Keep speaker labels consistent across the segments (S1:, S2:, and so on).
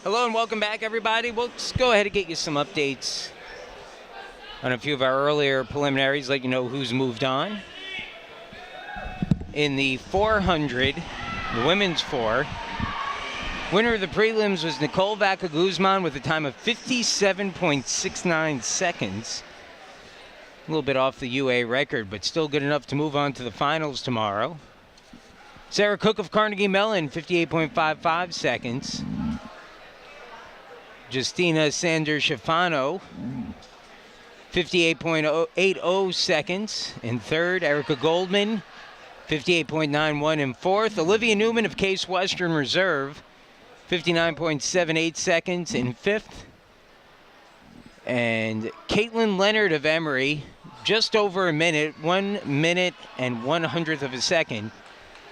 S1: Hello and welcome back, everybody. We'll just go ahead and get you some updates on a few of our earlier preliminaries, let you know who's moved on. In the 400, the women's 4, winner of the prelims was Nicole Vaca-Guzman with a time of 57.69 seconds. A little bit off the UAA record, but still good enough to move on to the finals tomorrow. Sarah Cook of Carnegie Mellon, 58.55 seconds. Justina Sanders-Schifano, 58.80 seconds in third. Erica Goldman, 58.91 in fourth. Olivia Newman of Case Western Reserve, 59.78 seconds in fifth. And Caitlin Leonard of Emory, just over a minute, 1 minute and 1/100th of a second,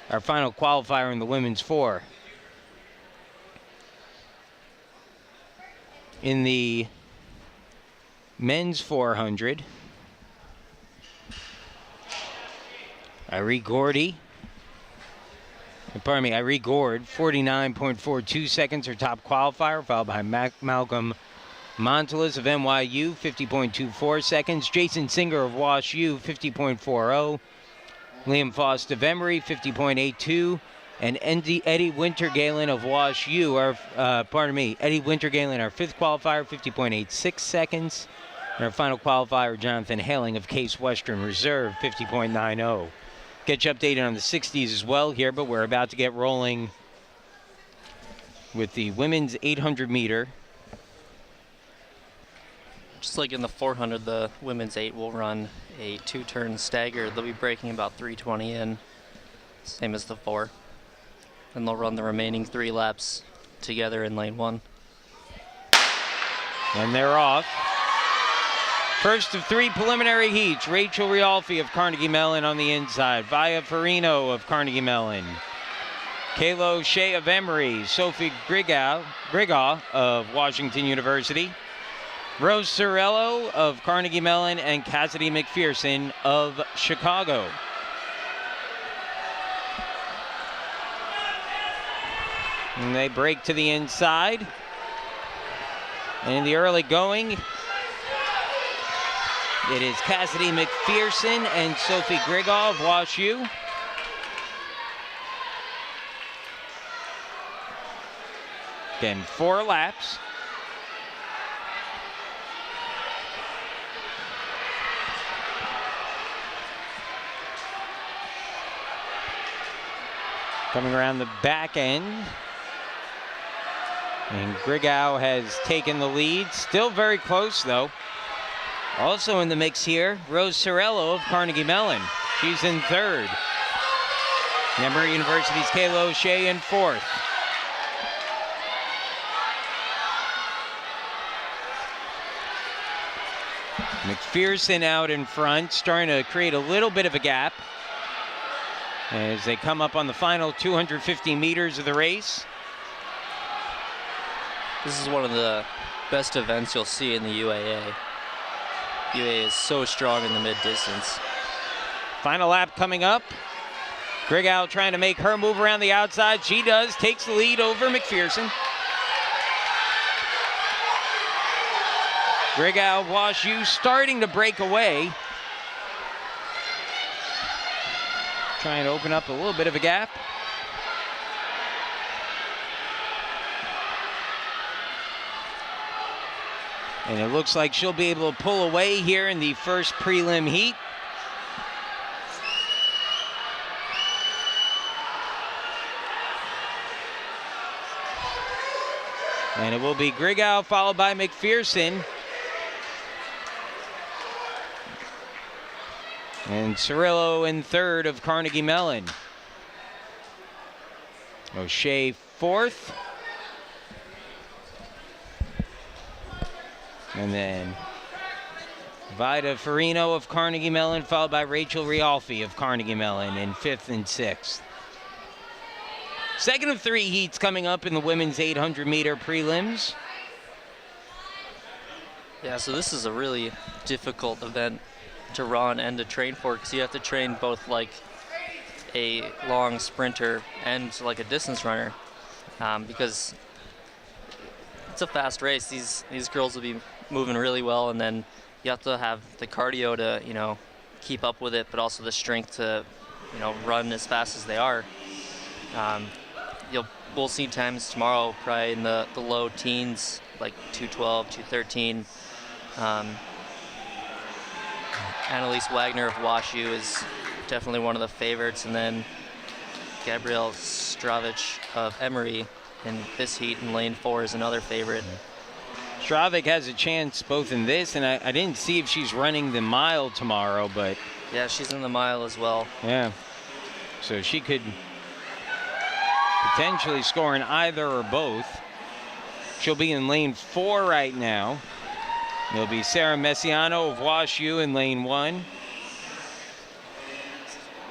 S1: our final qualifier in the women's 4. In the men's 400, Irene Gord, 49.42 seconds, her top qualifier, followed by Malcolm Montelas of NYU, 50.24 seconds. Jason Singer of Wash U, 50.40. Liam Faust of Emory, 50.82. And Eddie Wintergalen of Wash U, Eddie Wintergalen, our fifth qualifier, 50.86 seconds. And our final qualifier, Jonathan Haling of Case Western Reserve, 50.90. Get you updated on the 60s as well here, but we're about to get rolling with the women's 800 meter.
S2: Just like in the 400, the women's 8 will run a 2-turn stagger. They'll be breaking about 3:20 in, same as the 4. And they'll run the remaining 3 laps together in lane 1.
S1: And they're off. First of 3 preliminary heats, Rachel Rialfi of Carnegie Mellon on the inside, Via Farino of Carnegie Mellon, Kayla O'Shea of Emory, Sophie Grigaw of Washington University, Rose Sorello of Carnegie Mellon, and Cassidy McPherson of Chicago. And they break to the inside. And in the early going, it is Cassidy McPherson and Sophie Grigaw of Wash U. Again, 4 laps. Coming around the back end. And Grigaw has taken the lead. Still very close, though. Also in the mix here, Rose Sorello of Carnegie Mellon. She's in third. Emory University's Kayla O'Shea in fourth. McPherson out in front, starting to create a little bit of a gap as they come up on the final 250 meters of the race.
S2: This is one of the best events you'll see in the UAA. UAA is so strong in the mid-distance.
S1: Final lap coming up. Grigaw trying to make her move around the outside. She does, takes the lead over McPherson. Grigaw, Wash U starting to break away. Trying to open up a little bit of a gap. And it looks like she'll be able to pull away here in the first prelim heat. And it will be Grigaw followed by McPherson. And Cirillo in third of Carnegie Mellon. O'Shea fourth. And then Vida Farino of Carnegie Mellon, followed by Rachel Rialfi of Carnegie Mellon in fifth and sixth. Second of 3 heats coming up in the women's 800 meter prelims.
S2: Yeah, so this is a really difficult event to run and to train for, because you have to train both like a long sprinter and like a distance runner, because it's a fast race. These girls will be moving really well, and then you have to have the cardio to, you know, keep up with it, but also the strength to, you know, run as fast as they are. We'll see times tomorrow probably in the low teens, like 2:12, 2:13. Annalise Wagner of WashU is definitely one of the favorites, and then Gabrielle Stravich of Emory in this heat in lane 4 is another favorite.
S1: Stravich has a chance both in this, and I didn't see if she's running the mile tomorrow, but...
S2: Yeah, she's in the mile as well.
S1: Yeah, so she could potentially score in either or both. She'll be in lane 4 right now. There'll be Sarah Messiano of WashU in lane 1.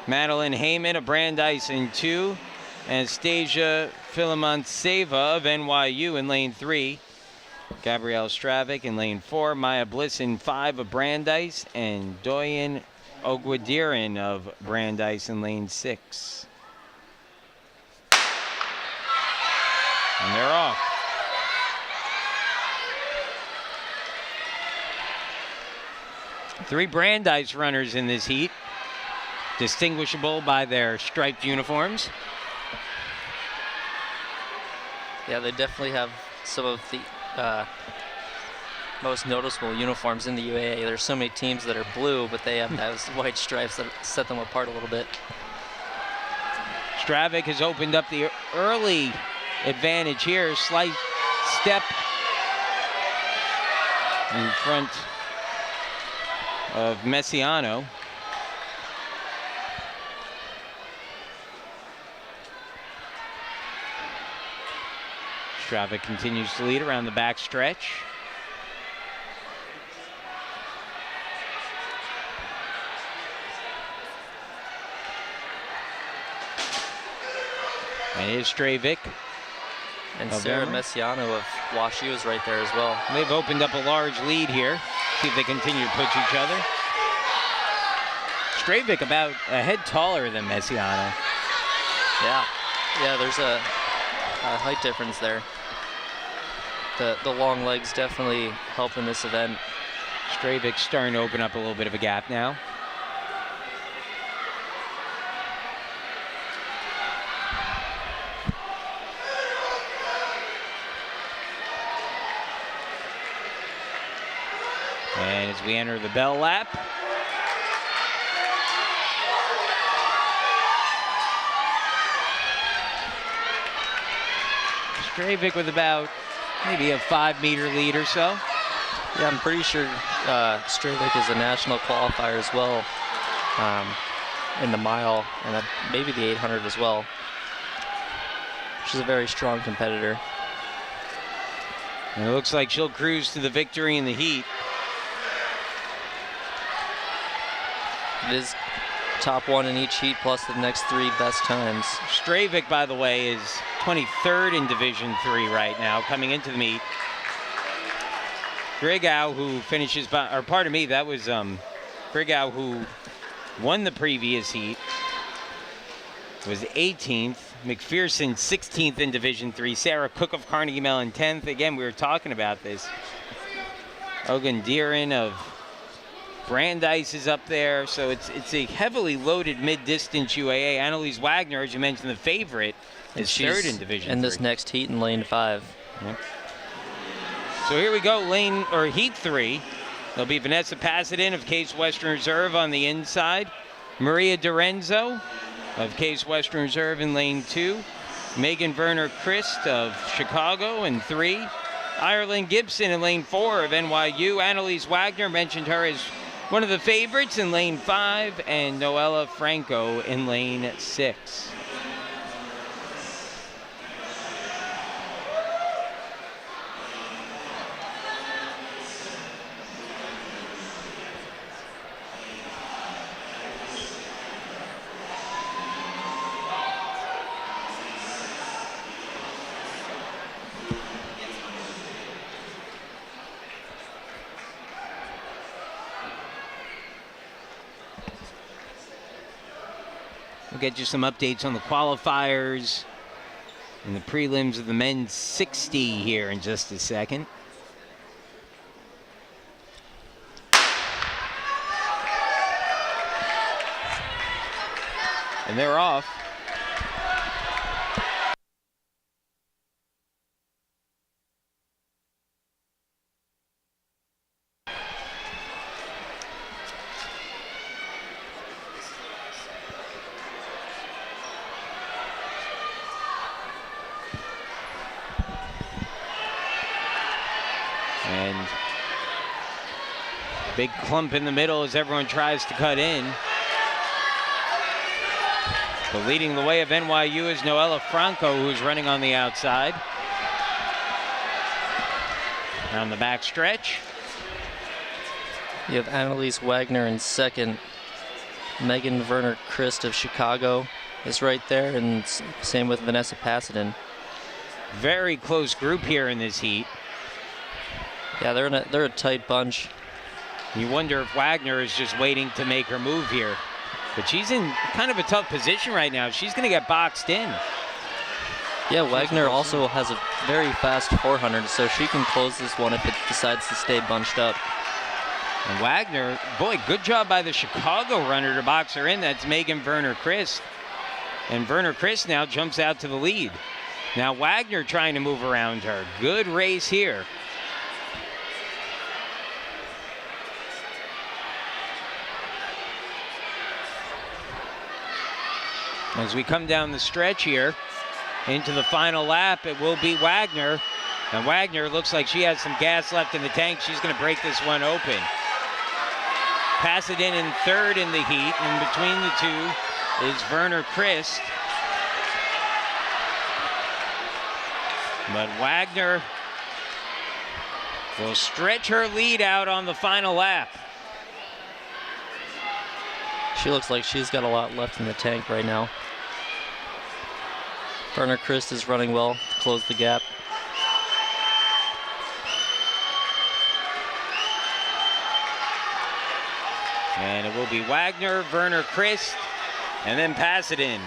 S1: Madeline Heyman of Brandeis in 2. Anastasia Filamontseva of NYU in lane 3. Gabrielle Stravich in lane 4. Maya Bliss in 5 of Brandeis. And Doyen Ogwadirin of Brandeis in lane 6. And they're off. Three Brandeis runners in this heat, distinguishable by their striped uniforms.
S2: Yeah, they definitely have some of the most noticeable uniforms in the UAA. There's so many teams that are blue, but they have those white stripes that set them apart a little bit.
S1: Stravich has opened up the early advantage here. Slight step in front of Messiano. Stravich continues to lead around the back stretch. And here's Stravich.
S2: And Sarah Messiano of WashU is right there as well.
S1: They've opened up a large lead here. See if they continue to push each other. Stravich about a head taller than Messiano.
S2: Yeah, there's a height difference there. The long legs definitely help in this event.
S1: Stravich's starting to open up a little bit of a gap now. And as we enter the bell lap, Stravich with about maybe a 5-meter lead or so.
S2: Yeah, I'm pretty sure Stravich is a national qualifier as well in the mile and maybe the 800 as well. She's a very strong competitor.
S1: And it looks like she'll cruise to the victory in the heat.
S2: It is top one in each heat plus the next 3 best times.
S1: Stravich, by the way, is 23rd in Division III right now, coming into the meet. Grigau, who finishes by, or pardon me, that was Grigau, who won the previous heat, was 18th. McPherson, 16th in Division III. Sarah Cook of Carnegie Mellon, 10th. Again, we were talking about this. Ogun Deeren of Brandeis is up there, so it's a heavily loaded mid-distance UAA. Annalise Wagner, as you mentioned, the favorite, is third in Division
S2: in
S1: III.
S2: this next heat in lane 5.
S1: Yep. So here we go, heat 3. There'll be Vanessa Pasadin of Case Western Reserve on the inside. Maria Dorenzo of Case Western Reserve in lane 2. Megan Werner Christ of Chicago in 3. Ireland Gibson in lane 4 of NYU. Annalise Wagner, mentioned her as one of the favorites in lane 5, and Noella Franco in lane 6. We'll get you some updates on the qualifiers in the prelims of the men's 60 here in just a second. And they're off. And big clump in the middle as everyone tries to cut in. But leading the way of NYU is Noella Franco, who's running on the outside. On the back stretch.
S2: You have Annalise Wagner in second. Megan Werner Christ of Chicago is right there, and same with Vanessa Pasadena.
S1: Very close group here in this heat.
S2: Yeah, they're a tight bunch.
S1: You wonder if Wagner is just waiting to make her move here. But she's in kind of a tough position right now. She's going to get boxed in.
S2: Yeah, Wagner also has a very fast 400, so she can close this one if it decides to stay bunched up.
S1: And Wagner, boy, good job by the Chicago runner to box her in. That's Megan Werner Christ. And Werner Christ now jumps out to the lead. Now Wagner trying to move around her. Good race here. As we come down the stretch here into the final lap, it will be Wagner. And Wagner looks like she has some gas left in the tank. She's going to break this one open. Pasadena in third in the heat. In between the two is Werner Christ. But Wagner will stretch her lead out on the final lap.
S2: She looks like she's got a lot left in the tank right now. Werner Christ is running well to close the gap.
S1: And it will be Wagner, Werner Christ, and then Pasadena.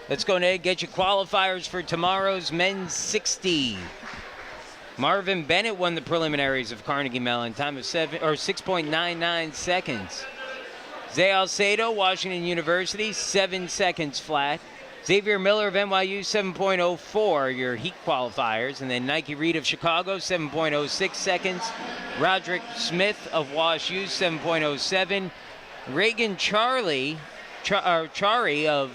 S1: Let's go ahead and get you qualifiers for tomorrow's men's 60. Marvin Bennett won the preliminaries of Carnegie Mellon, time of 6.99 seconds. Zay Alcedo, Washington University, 7 seconds flat. Xavier Miller of NYU, 7.04, your heat qualifiers. And then Nike Reed of Chicago, 7.06 seconds. Roderick Smith of Wash U, 7.07. Reagan Chari of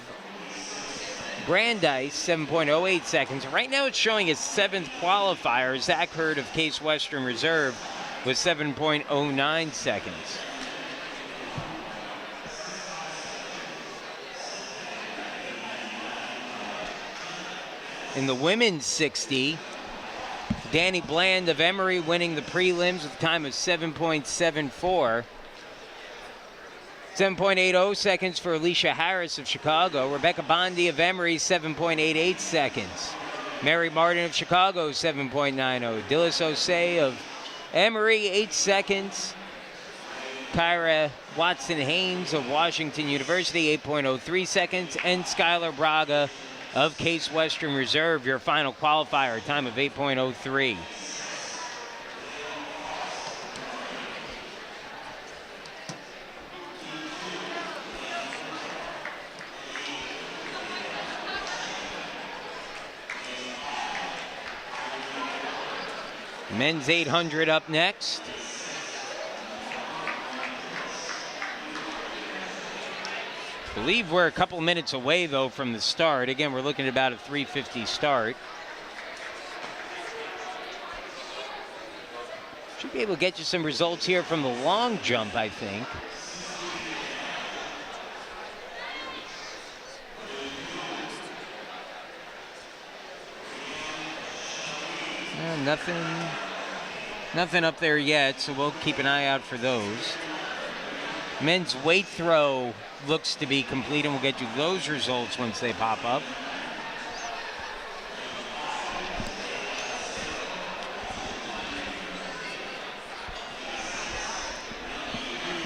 S1: Brandeis, 7.08 seconds. Right now it's showing his 7th qualifier. Zach Hurd of Case Western Reserve with 7.09 seconds. In the women's 60, Danny Bland of Emory winning the prelims with a time of 7.74. 7.80 seconds for Alicia Harris of Chicago. Rebecca Bondi of Emory, 7.88 seconds. Mary Martin of Chicago, 7.90. Dillis Osei of Emory, 8 seconds. Kyra Watson-Haynes of Washington University, 8.03 seconds. And Skylar Braga of Case Western Reserve, your final qualifier, time of 8.03. Men's 800 up next. I believe we're a couple minutes away, though, from the start. Again, we're looking at about a 3:50 start. Should be able to get you some results here from the long jump, I think. Nothing up there yet, so we'll keep an eye out for those. Men's weight throw looks to be complete, and we'll get you those results once they pop up.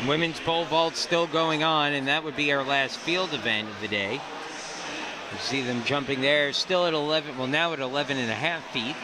S1: Women's pole vault still going on, and that would be our last field event of the day. You see them jumping there, still at 11, well now at 11 and a half feet.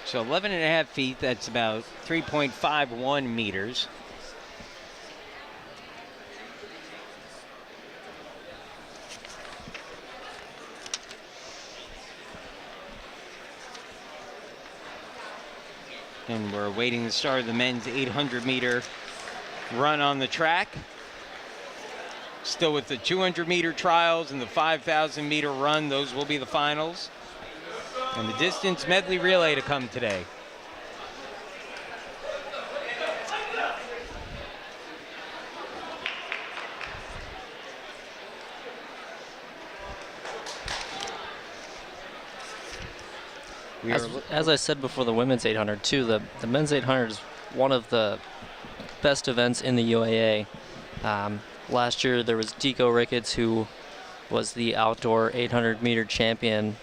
S1: So 11 and a half feet, that's about 3.51 meters. And we're awaiting the start of the men's 800-meter run on the track. Still with the 200-meter trials and the 5,000-meter run, those will be the finals. And the distance medley relay to come today.
S2: As I said before the women's 800 too, the men's 800 is one of the best events in the UAA. Last year there was Deco Ricketts, who was the outdoor 800-meter champion.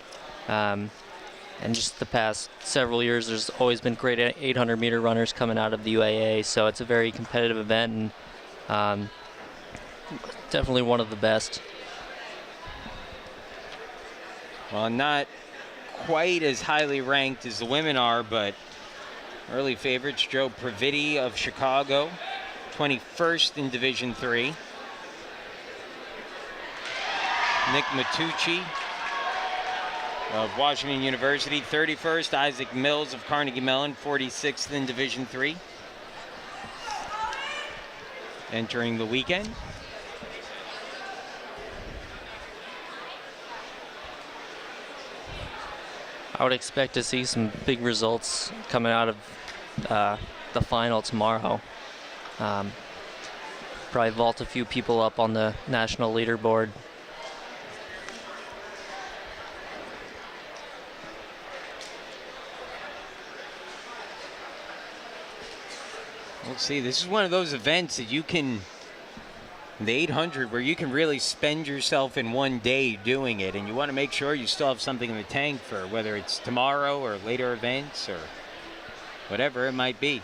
S2: And just the past several years, there's always been great 800-meter runners coming out of the UAA, so it's a very competitive event, and definitely one of the best.
S1: Well, not quite as highly ranked as the women are, but early favorites, Joe Praviti of Chicago, 21st in Division III. Nick Matucci of Washington University, 31st. Isaac Mills of Carnegie Mellon, 46th in Division III. Entering the weekend.
S2: I would expect to see some big results coming out of the final tomorrow. Probably vault a few people up on the national leaderboard.
S1: Let's see, this is one of those events that you can, the 800, where you can really spend yourself in one day doing it, and you want to make sure you still have something in the tank for whether it's tomorrow or later events or whatever it might be.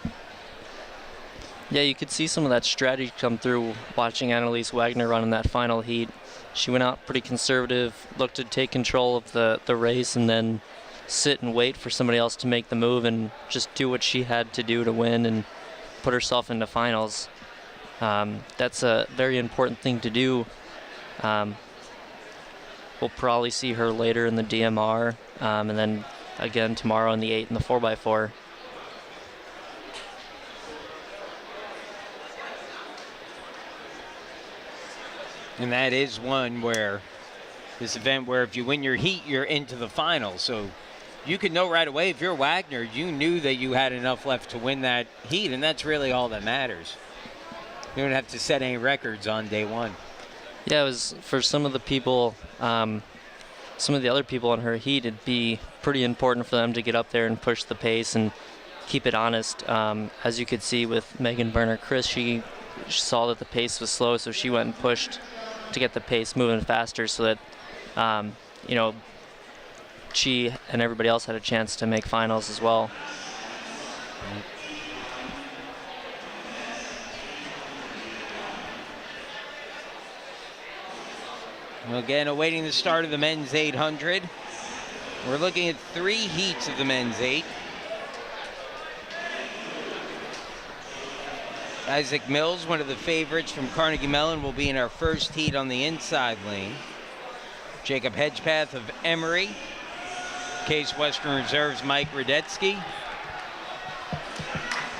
S2: Yeah, you could see some of that strategy come through watching Annalise Wagner run in that final heat. She went out pretty conservative, looked to take control of the race, and then sit and wait for somebody else to make the move and just do what she had to do to win and put herself into finals. That's a very important thing to do. We'll probably see her later in the DMR, and then again tomorrow in the 8 and the 4x4.
S1: And that is one where, this event where if you win your heat, you're into the final. So you could know right away, if you're Wagner, you knew that you had enough left to win that heat, and that's really all that matters. You don't have to set any records on day one.
S2: Yeah, it was for some of the people, some of the other people in her heat, it'd be pretty important for them to get up there and push the pace and keep it honest. As you could see with Megan Berner-Chris, she saw that the pace was slow, so she went and pushed to get the pace moving faster so that, you know, she and everybody else had a chance to make finals as well.
S1: Well, again, awaiting the start of the men's 800. We're looking at 3 heats of the men's 8. Isaac Mills, one of the favorites from Carnegie Mellon, will be in our first heat on the inside lane. Jacob Hedgepath of Emory. Case Western Reserve's Mike Radetsky.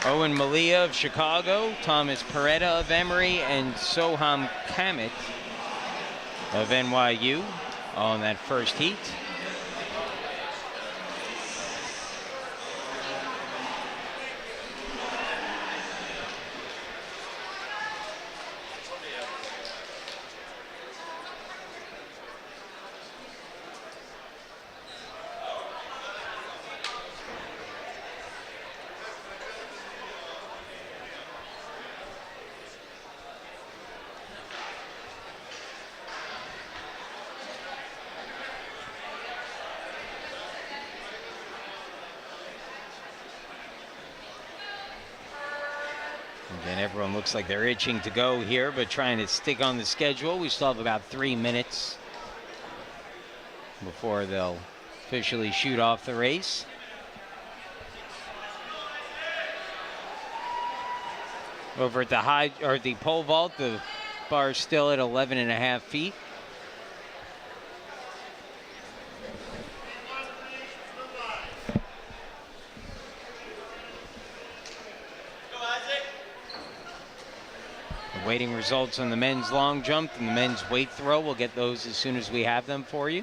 S1: Owen Malia of Chicago. Thomas Peretta of Emory. And Soham Kamet of NYU on that first heat. Again, everyone looks like they're itching to go here, but trying to stick on the schedule. We still have about 3 minutes before they'll officially shoot off the race. Over at the pole vault, the bar is still at 11.5 feet. Awaiting results on the men's long jump and the men's weight throw. We'll get those as soon as we have them for you.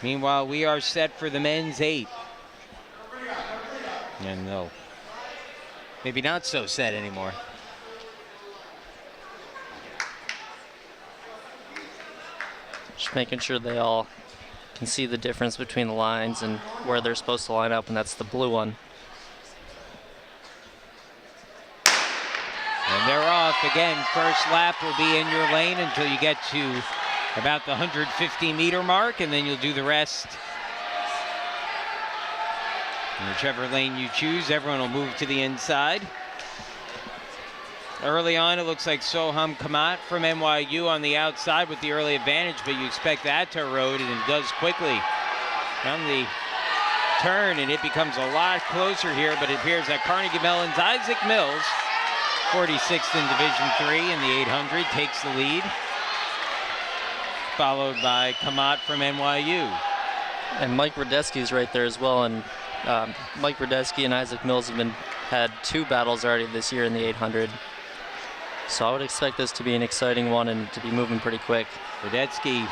S1: Meanwhile, we are set for the men's 8. And no, maybe not so set anymore.
S2: Just making sure they all can see the difference between the lines and where they're supposed to line up, and that's the blue one.
S1: And they're off. Again, first lap will be in your lane until you get to about the 150-meter mark, and then you'll do the rest. In whichever lane you choose, everyone will move to the inside. Early on, it looks like Soham Kamat from NYU on the outside with the early advantage, but you expect that to erode, and it does quickly. On the turn, and it becomes a lot closer here, but it appears that Carnegie Mellon's Isaac Mills, 46th in Division III in the 800, takes the lead, followed by Kamat from NYU.
S2: And Mike Radetzky's right there as well, and Mike Radetzky and Isaac Mills have had 2 battles already this year in the 800. So I would expect this to be an exciting one and to be moving pretty quick.
S1: Radetzky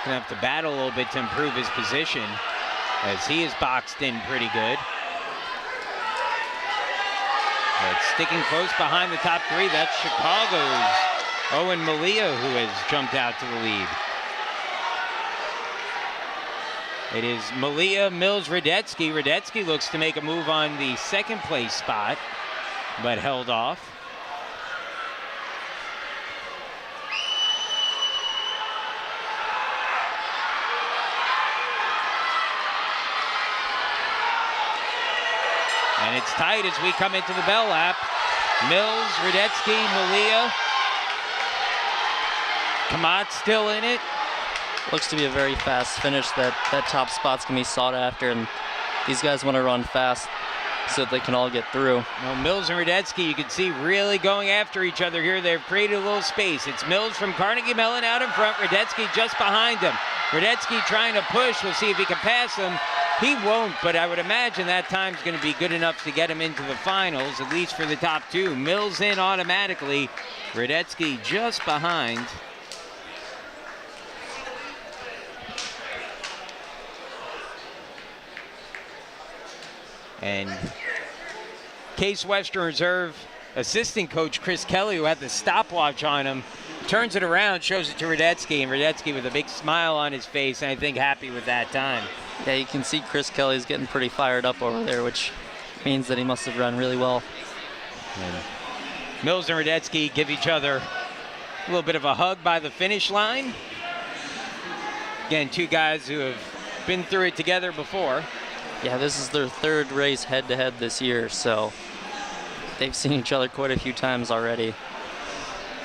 S1: gonna have to battle a little bit to improve his position, as he is boxed in pretty good. But sticking close behind the top 3, that's Chicago's Owen Malia, who has jumped out to the lead. It is Malia, Mills, Radetzky. Radetzky looks to make a move on the 2nd place spot, but held off. And it's tight as we come into the bell lap. Mills, Radetzky, Malia. Kamat still in it.
S2: Looks to be a very fast finish. That top spot's gonna be sought after, and these guys want to run fast so that they can all get through.
S1: Well, Mills and Radetzky, you can see really going after each other here. They've created a little space. It's Mills from Carnegie Mellon out in front, Radetzky just behind him. Radetzky trying to push. We'll see if he can pass him. He won't, but I would imagine that time's going to be good enough to get him into the finals, at least for the top 2. Mills in automatically. Radetzky just behind. And Case Western Reserve assistant coach Chris Kelly, who had the stopwatch on him, turns it around, shows it to Radetzky, and Radetzky with a big smile on his face, and I think happy with that time.
S2: Yeah, you can see Chris Kelly's getting pretty fired up over there, which means that he must have run really well.
S1: And Mills and Radetzky give each other a little bit of a hug by the finish line. Again, 2 guys who have been through it together before.
S2: Yeah, this is their 3rd race head-to-head this year, so they've seen each other quite a few times already.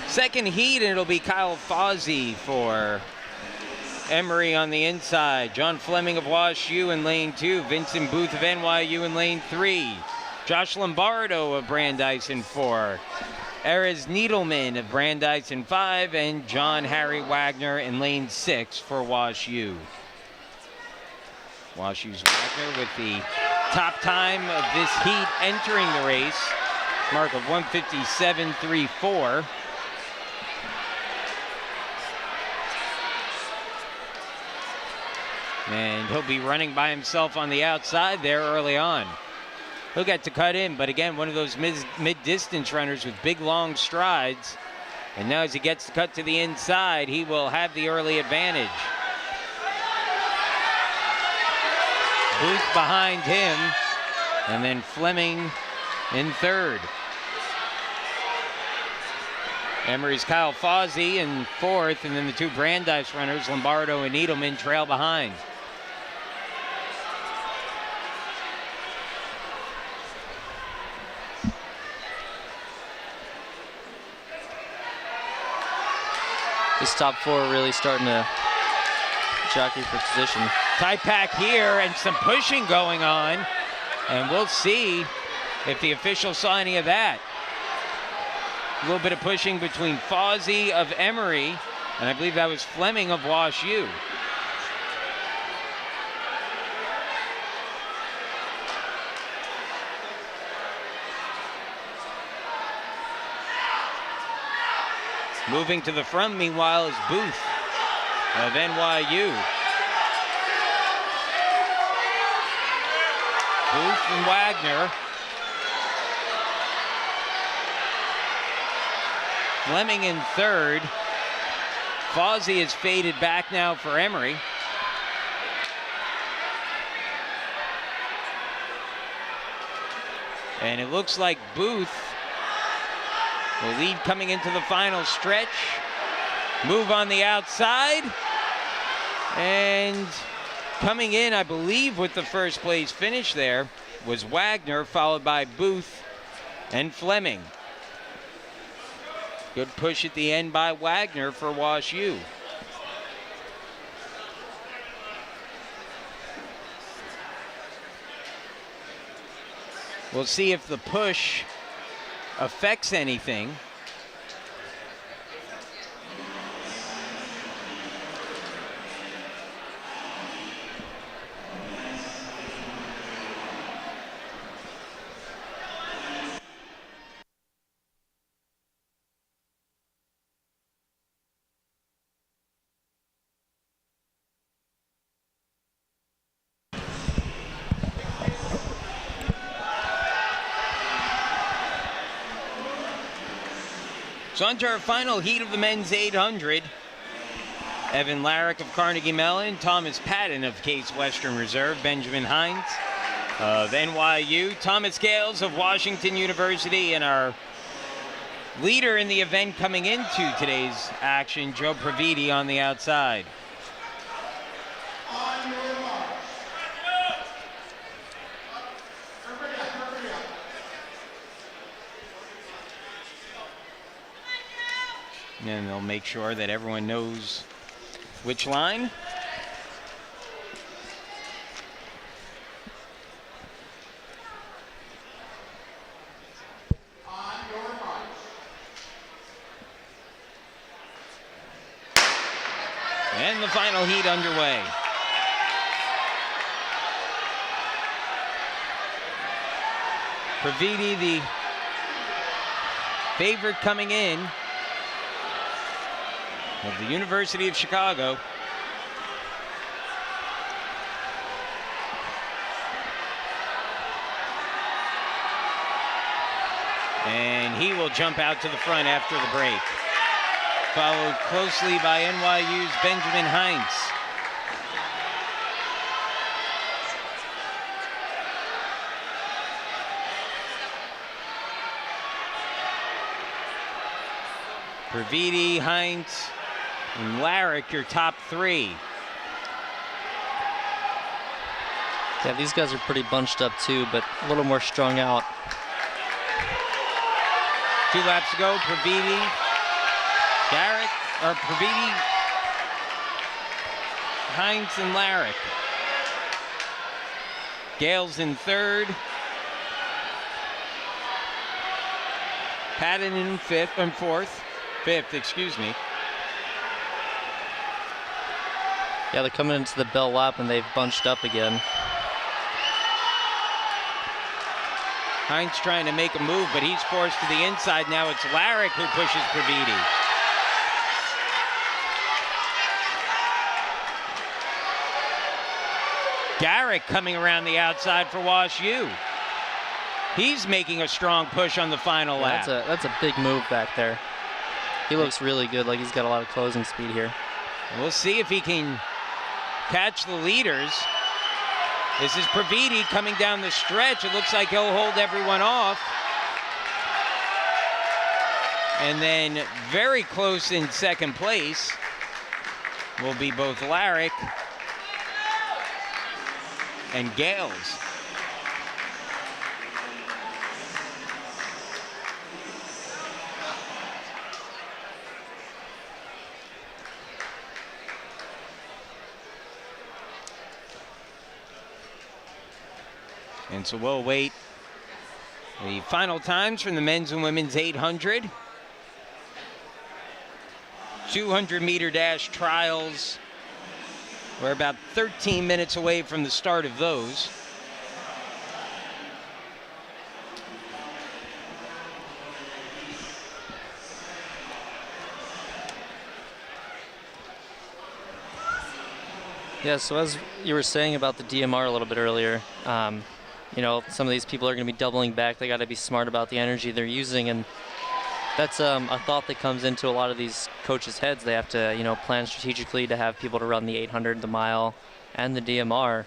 S1: Second heat, and it'll be Kyle Fawzy for Emory on the inside. John Fleming of Wash U in lane 2. Vincent Booth of NYU in lane 3. Josh Lombardo of Brandeis in 4. Erez Needleman of Brandeis in 5. And John Harry Wagner in lane 6 for Wash U. Wash U's Wagner with the top time of this heat entering the race. Mark of 1:57.34. And he'll be running by himself on the outside there early on. He'll get to cut in, but again, one of those mid-distance runners with big, long strides. And now as he gets to cut to the inside, he will have the early advantage. Booth behind him, and then Fleming in 3rd. Emory's Kyle Fawzy in 4th, and then the 2 Brandeis runners, Lombardo and Needleman, trail behind.
S2: This top four really starting to jockey for position.
S1: Tight pack here and some pushing going on. And we'll see if the official saw any of that. A little bit of pushing between Fawzi of Emory, and I believe that was Fleming of Wash U. Moving to the front, meanwhile, is Booth of NYU. Booth and Wagner. Fleming in third. Fawzi is faded back now for Emory. And it looks like Booth will lead coming into the final stretch. Move on the outside. And coming in, I believe, with the first place finish there was Wagner, followed by Booth and Fleming. Good push at the end by Wagner for Wash U. We'll see if the push affects anything. So on to our final heat of the men's 800. Evan Larrick of Carnegie Mellon, Thomas Patton of Case Western Reserve, Benjamin Hines of NYU, Thomas Gales of Washington University, and our leader in the event coming into today's action, Joe Praviti on the outside. And they'll make sure that everyone knows which line. And the final heat underway. Praviti, the favorite coming in, of the University of Chicago. And he will jump out to the front after the break. Followed closely by NYU's Benjamin Hines. Praviti, Hines, and Larrick, your top three.
S2: Yeah, these guys are pretty bunched up too, but a little more strung out.
S1: 2 laps to go. Praviti, Praviti, Hines, and Larrick. Gales in third. Patton in fifth, excuse me.
S2: Yeah, they're coming into the bell lap and they've bunched up again.
S1: Hines trying to make a move, but he's forced to the inside. Now it's Larrick who pushes Praviti. Garrick coming around the outside for Wash U. He's making a strong push on the final lap.
S2: That's a big move back there. He looks really good, like he's got a lot of closing speed here.
S1: We'll see if he can catch the leaders. This is Praviti coming down the stretch. It looks like he'll hold everyone off. And then very close in second place will be both Larrick and Gales. And so we'll wait the final times from the men's and women's 800. 200-meter dash trials. We're about 13 minutes away from the start of those.
S2: Yeah, so as you were saying about the DMR a little bit earlier, you know, some of these people are going to be doubling back. They got to be smart about the energy they're using, and that's a thought that comes into a lot of these coaches' heads. They have to, you know, plan strategically to have people to run the 800, the mile, and the DMR,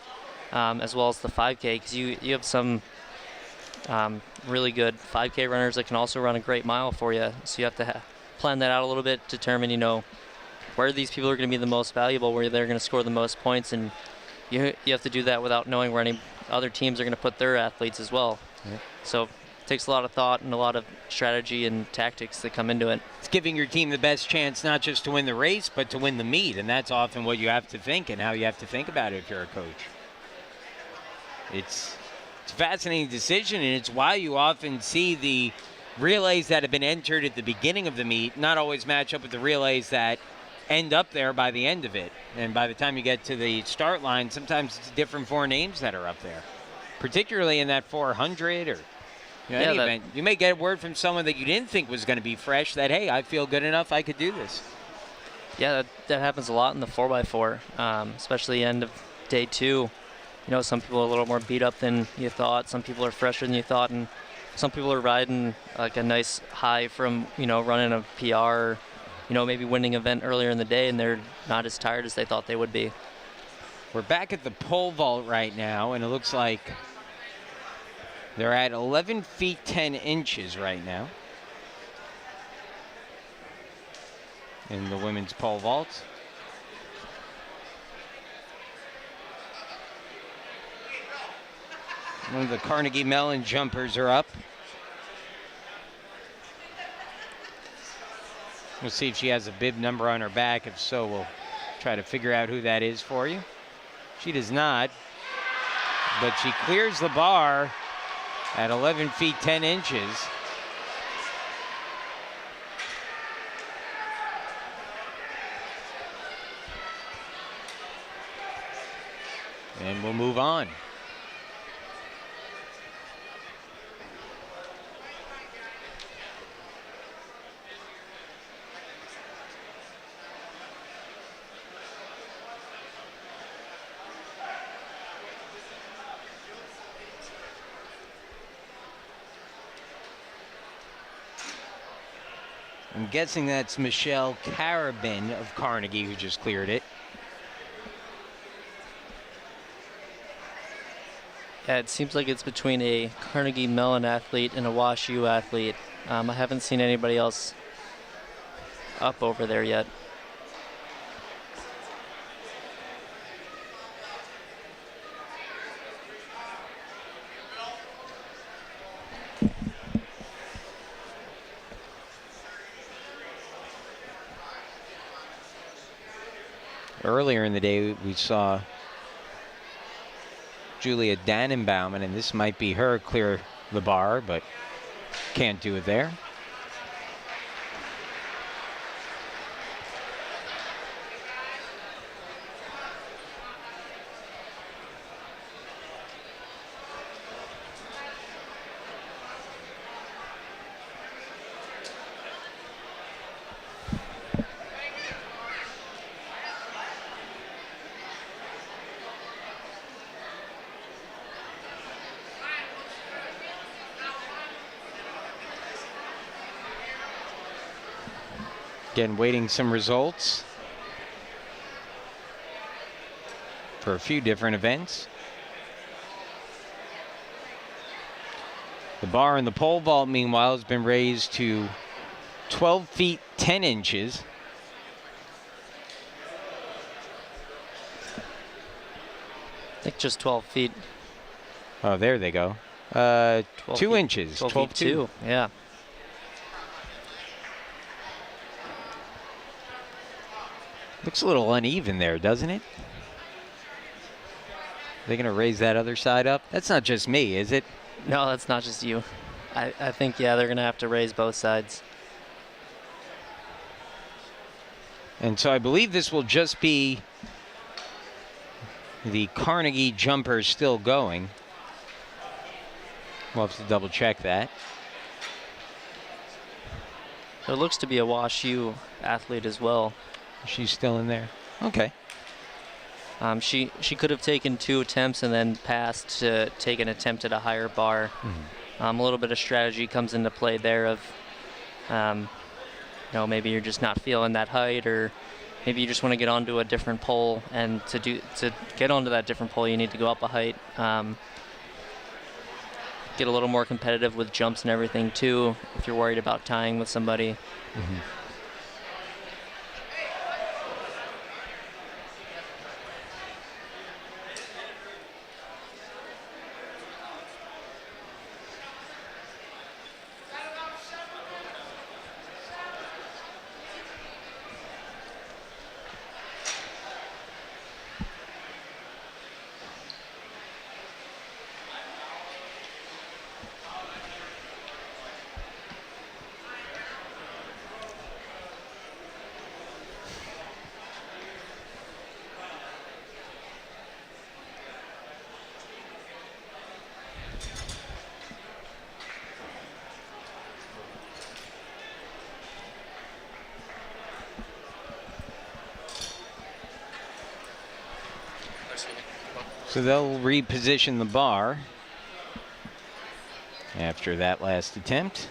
S2: as well as the 5K, because you have some really good 5K runners that can also run a great mile for you. So you have to plan that out a little bit, determine, you know, where these people are going to be the most valuable, where they're going to score the most points, and you have to do that without knowing where any other teams are going to put their athletes as well.
S1: Yeah.
S2: So it takes a lot of thought and a lot of strategy and tactics that come into it.
S1: It's giving your team the best chance not just to win the race, but to win the meet, and that's often what you have to think and how you have to think about it if you're a coach. It's a fascinating decision, and it's why you often see the relays that have been entered at the beginning of the meet not always match up with the relays that end up there by the end of it. And by the time you get to the start line, sometimes it's different four names that are up there, particularly in that 400 or any event. You may get word from someone that you didn't think was going to be fresh that, hey, I feel good enough, I could do this.
S2: Yeah, that happens a lot in the 4x4, especially end of day 2. You know, some people are a little more beat up than you thought. Some people are fresher than you thought, and some people are riding like a nice high from, you know, running a PR, you know, maybe winning an event earlier in the day, and they're not as tired as they thought they would be.
S1: We're back at the pole vault right now, and it looks like they're at 11 feet 10 inches right now in the women's pole vault. One of the Carnegie Mellon jumpers are up. We'll see if she has a bib number on her back. If so, we'll try to figure out who that is for you. She does not, but she clears the bar at 11 feet 10 inches. And we'll move on. I'm guessing that's Michelle Carabin of Carnegie who just cleared it.
S2: Yeah, it seems like it's between a Carnegie Mellon athlete and a Wash U athlete. I haven't seen anybody else up over there yet.
S1: Earlier in the day, we saw Julia Dannenbaum, and this might be her clear the bar, but can't do it there. Again, waiting some results for a few different events. The bar in the pole vault, meanwhile, has been raised to 12 feet 10 inches.
S2: I think just 12 feet.
S1: Oh, there they go. 2 inches.
S2: 12 feet 2. Yeah.
S1: Looks a little uneven there, doesn't it? They going to raise that other side up? That's not just me, is it?
S2: No, that's not just you. I think, yeah, they're going to have to raise both sides.
S1: And so I believe this will just be the Carnegie jumper still going. We'll have to double check that.
S2: There looks to be a Wash U athlete as well.
S1: She's still in there. Okay.
S2: She could have taken 2 attempts and then passed to take an attempt at a higher bar. A little bit of strategy comes into play there of, maybe you're just not feeling that height, or maybe you just want to get onto a different pole, and to get onto that different pole, you need to go up a height. Get a little more competitive with jumps and everything too, if you're worried about tying with somebody.
S1: So they'll reposition the bar after that last attempt.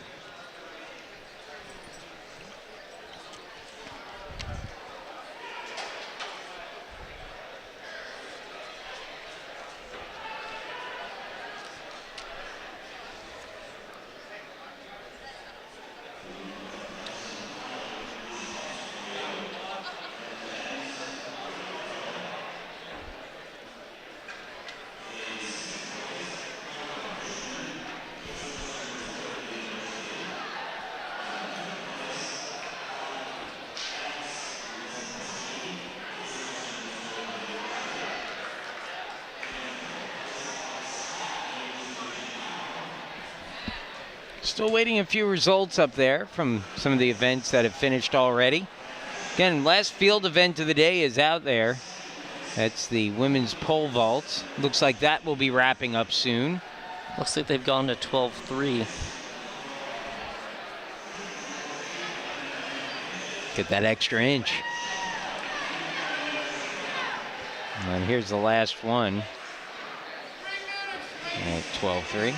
S1: Still waiting a few results up there from some of the events that have finished already. Again, last field event of the day is out there. That's the women's pole vault. Looks like that will be wrapping up soon.
S2: Looks like they've gone to 12-3.
S1: Get that extra inch. And here's the last one at 12-3.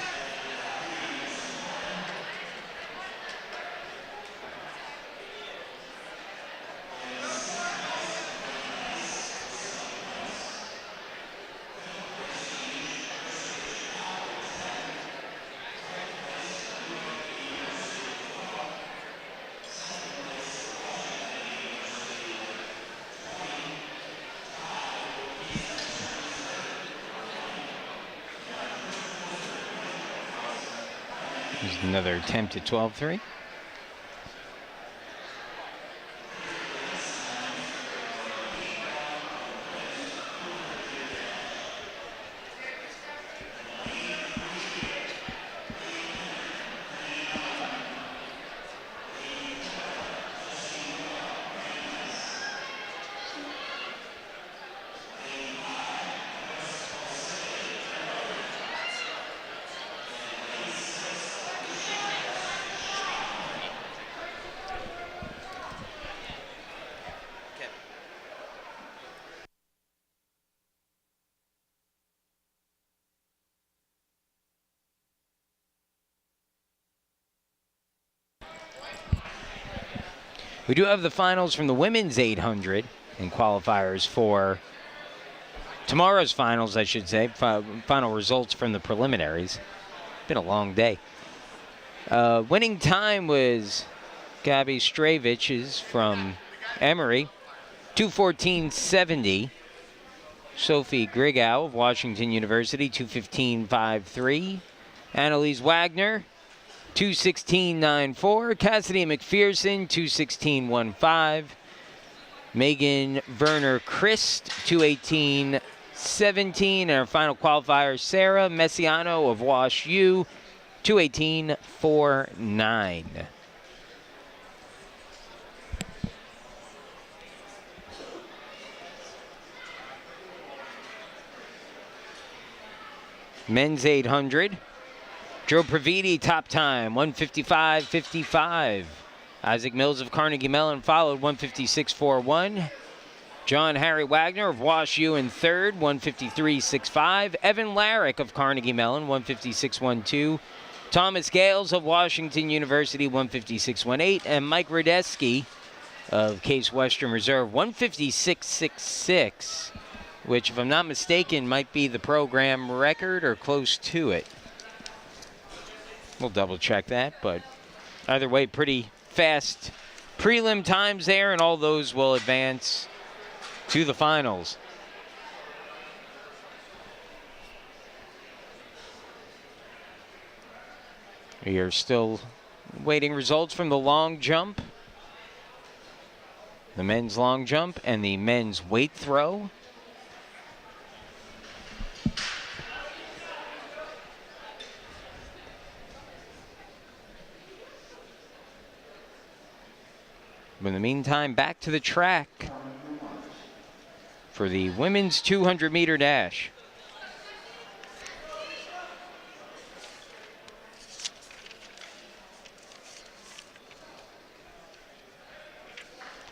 S1: Another attempt at 12-3. We do have the finals from the women's 800 and qualifiers for tomorrow's finals, I should say. Final results from the preliminaries. Been a long day. Winning time was Gabby Stravich's from Emory, 2:14.70. Sophie Grigow of Washington University, 2:15.53. Annalise Wagner, 2:16.94. Cassidy McPherson, 2:16.15. Megan Werner Christ, 2:18 2:17. And our final qualifier, Sarah Messiano of Wash U, 2:18.49. Men's 800. Joe Praviti, top time, 1:55.55. Isaac Mills of Carnegie Mellon followed, 1:56.41. John Harry Wagner of Wash U in third, 1:53.65. Evan Larrick of Carnegie Mellon, 1:56.12. Thomas Gales of Washington University, 1:56.18. And Mike Radeski of Case Western Reserve, 1:56.66, which, if I'm not mistaken, might be the program record or close to it. We'll double check that, but either way, pretty fast prelim times there, and all those will advance to the finals. We are still waiting results from the long jump, the men's long jump, and the men's weight throw. But in the meantime, back to the track for the women's 200-meter dash.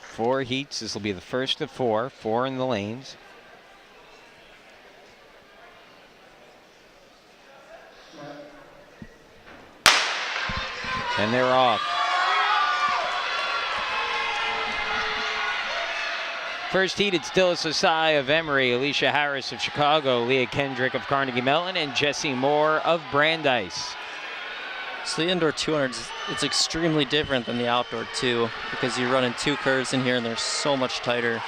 S1: Four heats. This will be the first of four in the lanes. And they're off. First heat, it's Dillis Osai of Emory, Alicia Harris of Chicago, Leah Kendrick of Carnegie Mellon, and Jessie Moore of Brandeis.
S2: So the indoor 200s, it's extremely different than the outdoor 2 because you're running 2 curves in here and they're so much tighter.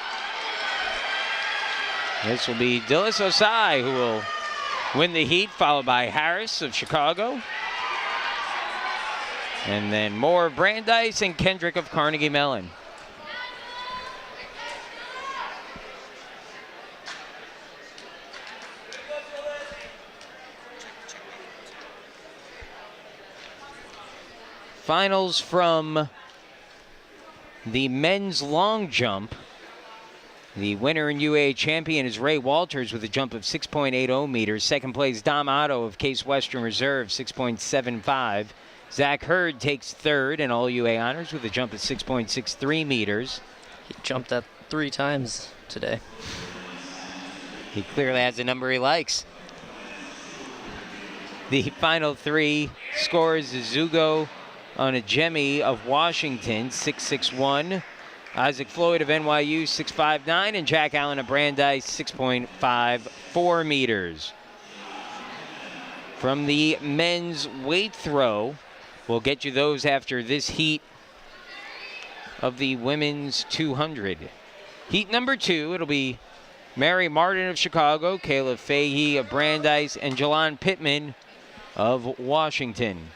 S1: This will be Dillis Osai who will win the heat, followed by Harris of Chicago. And then Moore of Brandeis and Kendrick of Carnegie Mellon. Finals from the men's long jump. The winner and UAA champion is Ray Walters with a jump of 6.80 meters. Second place, Dom Otto of Case Western Reserve, 6.75. Zach Hurd takes third and all UAA honors with a jump of 6.63 meters.
S2: He jumped that 3 times today.
S1: He clearly has a number he likes. The final 3 scores is Zugo Onajemi of Washington, 6.61. Isaac Floyd of NYU, 6.59. And Jack Allen of Brandeis, 6.54 meters. From the men's weight throw, we'll get you those after this heat of the women's 200. Heat number 2, it'll be Mary Martin of Chicago, Kayla Fahey of Brandeis, and Jelon Pittman of Washington.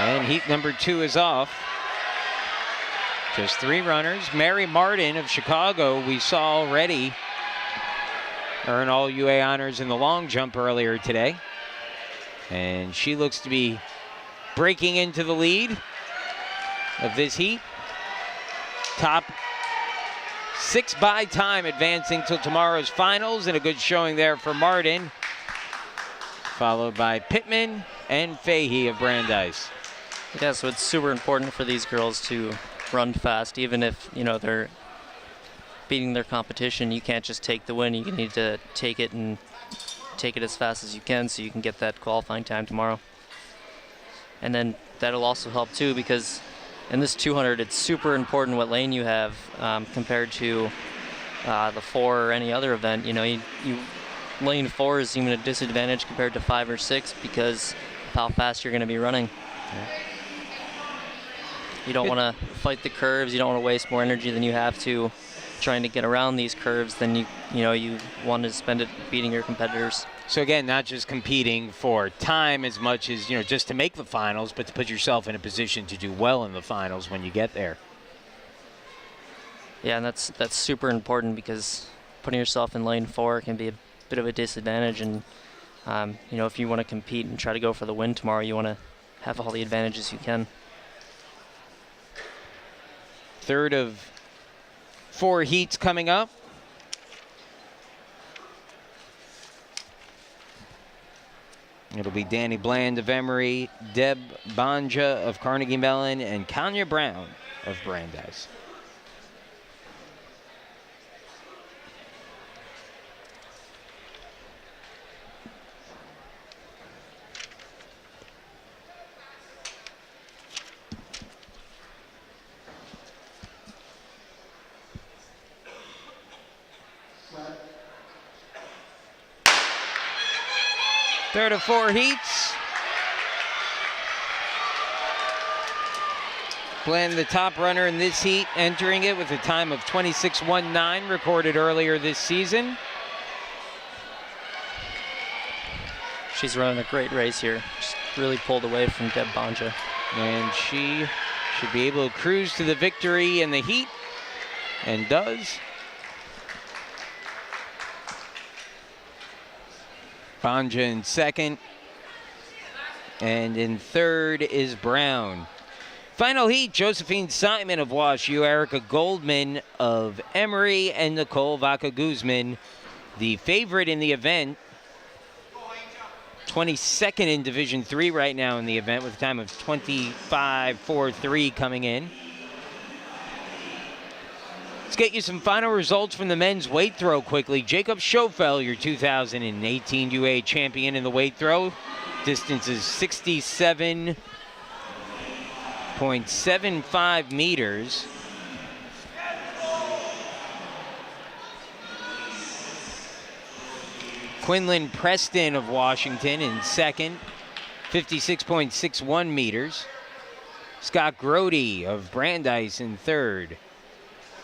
S1: And heat number 2 is off. Just 3 runners. Mary Martin of Chicago, we saw already earn all UA honors in the long jump earlier today. And she looks to be breaking into the lead of this heat. Top 6 by time advancing till tomorrow's finals, and a good showing there for Martin. Followed by Pittman and Fahey of Brandeis.
S2: Yeah, so it's super important for these girls to run fast, even if, you know, they're beating their competition. You can't just take the win. You need to take it and take it as fast as you can so you can get that qualifying time tomorrow. And then that'll also help too, because in this 200, it's super important what lane you have compared to the 4 or any other event. You know, lane 4 is even a disadvantage compared to 5 or 6 because of how fast you're going to be running.
S1: Yeah.
S2: You don't want to fight the curves. You don't want to waste more energy than you have to trying to get around these curves than you want to spend it beating your competitors.
S1: So again, not just competing for time as much as, just to make the finals, but to put yourself in a position to do well in the finals when you get there.
S2: Yeah, and that's super important because putting yourself in lane 4 can be a bit of a disadvantage. And if you want to compete and try to go for the win tomorrow, you want to have all the advantages you can.
S1: Third of 4 heats coming up. It'll be Danny Bland of Emory, Deb Banja of Carnegie Mellon, and Kanya Brown of Brandeis. Third of 4 heats. Bland, the top runner in this heat, entering it with a time of 26:19, recorded earlier this season.
S2: She's running a great race here. Just really pulled away from Deb Banja.
S1: And she should be able to cruise to the victory in the heat, and does. Banja in second, and in third is Brown. Final heat, Josephine Simon of Wash U, Erica Goldman of Emory, and Nicole Vaca-Guzman, the favorite in the event. 22nd in Division III right now in the event with a time of 25:43 coming in. Let's get you some final results from the men's weight throw quickly. Jacob Schofel, your 2018 UAA champion in the weight throw. Distance is 67.75 meters. Quinlan Preston of Washington in second, 56.61 meters. Scott Grody of Brandeis in third,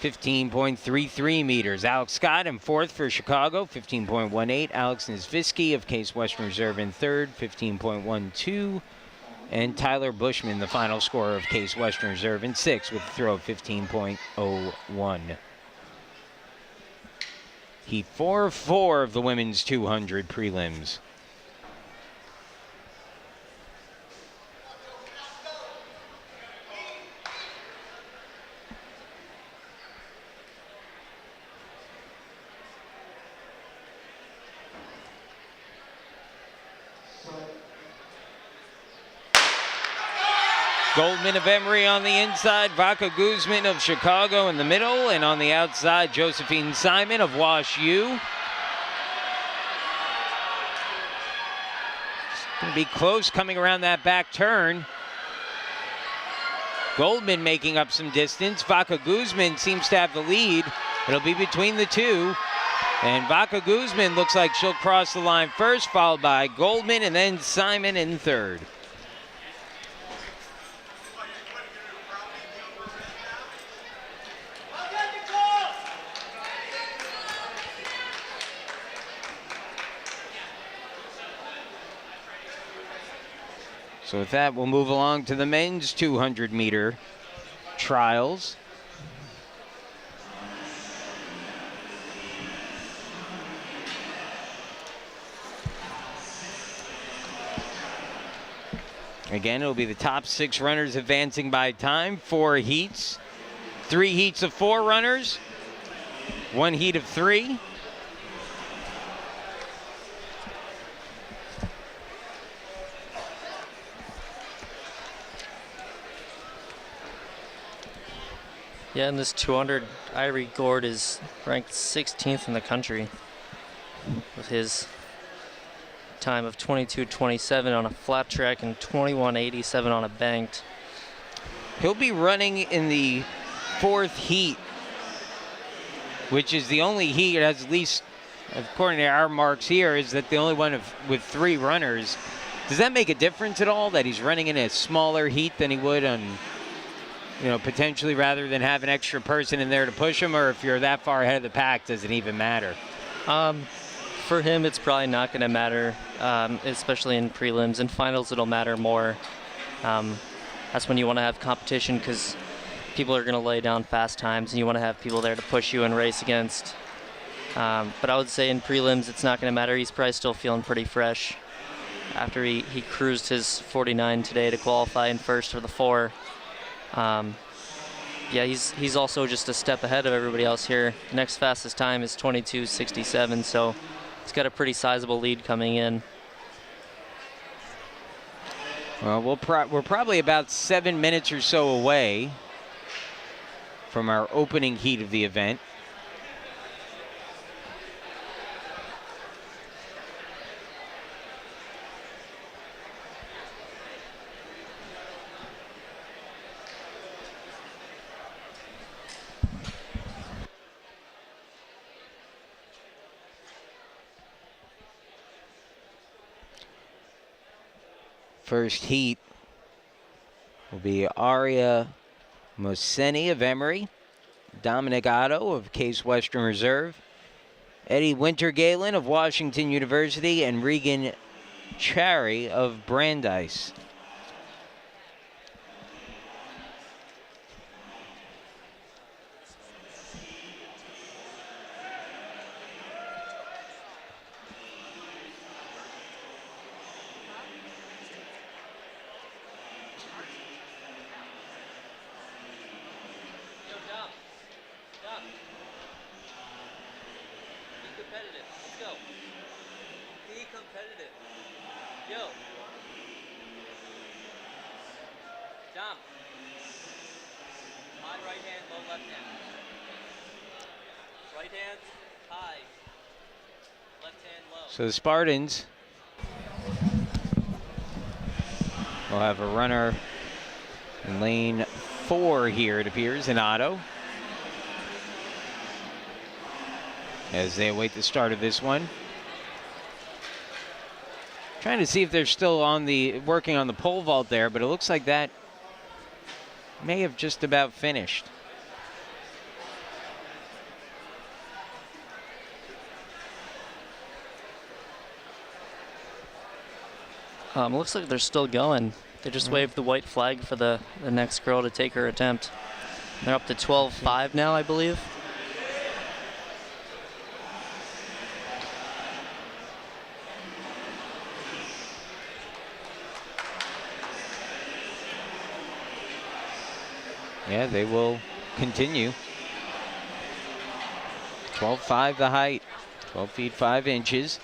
S1: 15.33 meters. Alex Scott in fourth for Chicago, 15.18. Alex Nisvisky of Case Western Reserve in third, 15.12. And Tyler Bushman, the final scorer of Case Western Reserve, in sixth with a throw of 15.01. Heat 4 of 4 of the women's 200 prelims. Goldman of Emory on the inside, Vaca-Guzman of Chicago in the middle, and on the outside, Josephine Simon of Wash U. It's going to be close coming around that back turn. Goldman making up some distance. Vaca-Guzman seems to have the lead. It'll be between the two. And Vaca-Guzman looks like she'll cross the line first, followed by Goldman, and then Simon in third. So with that, we'll move along to the men's 200-meter trials. Again, it'll be the top 6 runners advancing by time. 4 heats, 3 heats of 4 runners, 1 heat of 3.
S2: Yeah, in this 200, Irie Gord is ranked 16th in the country with his time of 22:27 on a flat track and 21:87 on a banked.
S1: He'll be running in the 4th heat, which is the only heat, as at least according to our marks here, is that the only one with 3 runners. Does that make a difference at all that he's running in a smaller heat than he would on, potentially, rather than have an extra person in there to push him? Or if you're that far ahead of the pack, does it even matter?
S2: For him, it's probably not going to matter, especially in prelims. In finals, it'll matter more. That's when you want to have competition because people are going to lay down fast times, and you want to have people there to push you and race against. But I would say in prelims, it's not going to matter. He's probably still feeling pretty fresh after he cruised his 49 today to qualify in first for the 4. Yeah, he's also just a step ahead of everybody else here. The next fastest time is 22:67, so he's got a pretty sizable lead coming in.
S1: Well, we're probably about 7 minutes or so away from our opening heat of the event. First heat will be Aria Moseni of Emory, Dominic Otto of Case Western Reserve, Eddie Wintergalen of Washington University, and Regan Cherry of Brandeis. So the Spartans will have a runner in lane 4 here, it appears, in Otto, as they await the start of this one. Trying to see if they're still working on the pole vault there, but it looks like that may have just about finished.
S2: Looks like they're still going. They just waved the white flag for the next girl to take her attempt. They're up to 12:05 now, I believe.
S1: Yeah, they will continue. 12.5 the height, 12 feet 5 inches.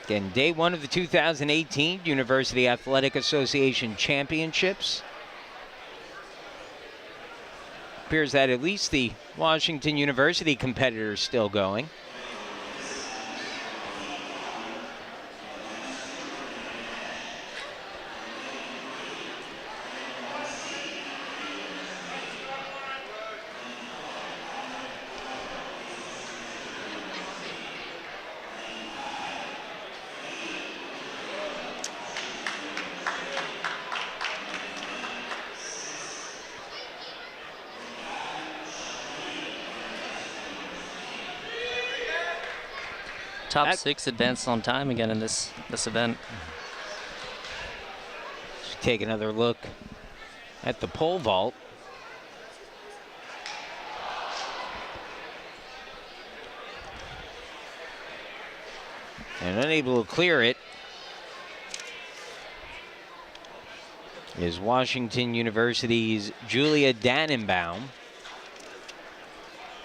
S1: Again, day 1 of the 2018 University Athletic Association Championships. Appears that at least the Washington University competitors still going.
S2: Top 6 advanced on time again in this event.
S1: Let's take another look at the pole vault. And unable to clear it is Washington University's Julia Dannenbaum.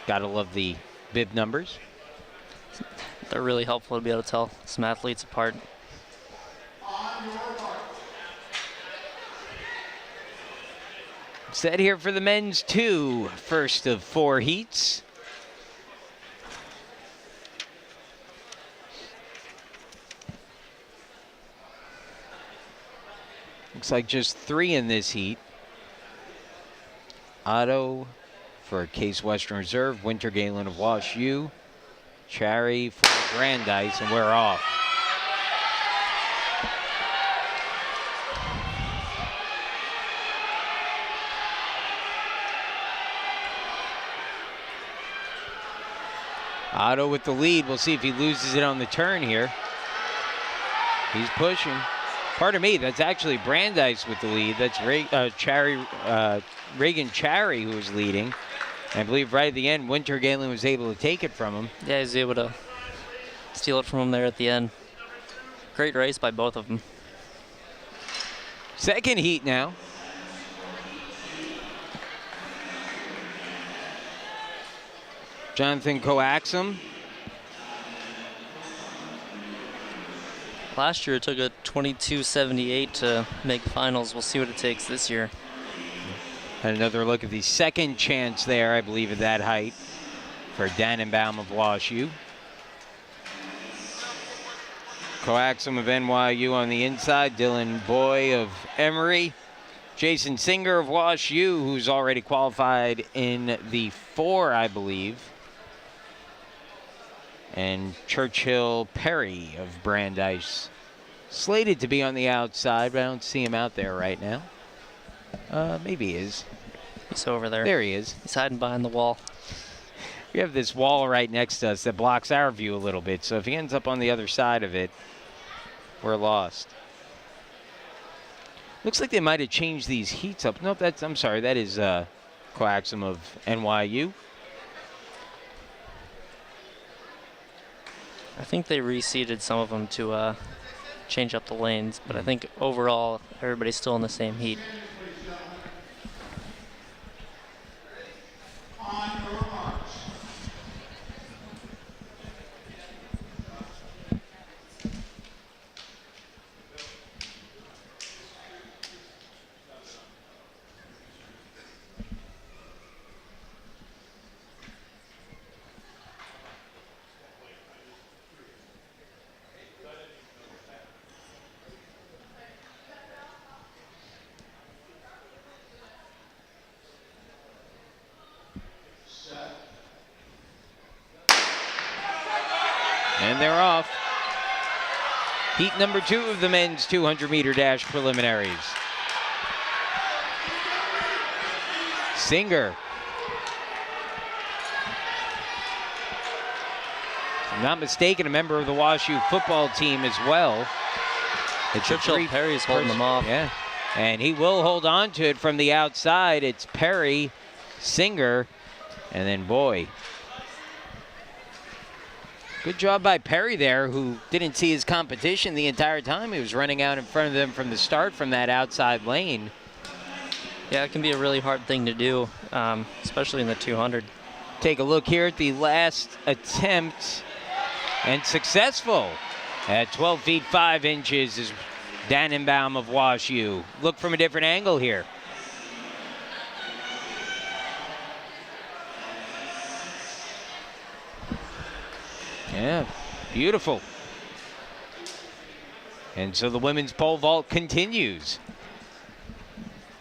S1: Gotta love the bib numbers.
S2: They're really helpful to be able to tell some athletes apart.
S1: Set here for the men's 2, first of 4 heats. Looks like just 3 in this heat. Otto for Case Western Reserve, Winter Galen of Wash U, Cherry for Brandeis, and we're off. Otto with the lead. We'll see if he loses it on the turn here. He's pushing. Pardon me, that's actually Brandeis with the lead. That's Reagan Cherry who was leading. And I believe right at the end, Winter Galen was able to take it from him.
S2: Yeah, he was able to steal it from him there at the end. Great race by both of them.
S1: Second heat now. Jonathan Coaxum.
S2: Last year it took a 22.78 to make finals. We'll see what it takes this year.
S1: Had another look at the second chance there, I believe, at that height for Dannenbaum of Wash U. Coaxum of NYU on the inside, Dylan Boy of Emory, Jason Singer of Wash U, who's already qualified in the 4, I believe, and Churchill Perry of Brandeis, slated to be on the outside, but I don't see him out there right now. Maybe he is.
S2: He's over there.
S1: There he is.
S2: He's hiding behind the wall.
S1: We have this wall right next to us that blocks our view a little bit, so if he ends up on the other side of it, we're lost. Looks like they might have changed these heats up. Nope, I'm sorry, that is Coaxum of NYU.
S2: I think they reseeded some of them to change up the lanes, but I think overall everybody's still in the same heat.
S1: And they're off. Heat number 2 of the men's 200-meter dash preliminaries. Singer. If I'm not mistaken, a member of the WashU football team as well.
S2: Churchill Perry's holding them off.
S1: Yeah, and he will hold on to it from the outside. It's Perry, Singer, and then Boy. Good job by Perry there, who didn't see his competition the entire time. He was running out in front of them from the start from that outside lane.
S2: Yeah, it can be a really hard thing to do, especially in the 200.
S1: Take a look here at the last attempt, and successful. At 12 feet 5 inches is Dannenbaum of Wash U. Look from a different angle here. Yeah, beautiful. And so the women's pole vault continues.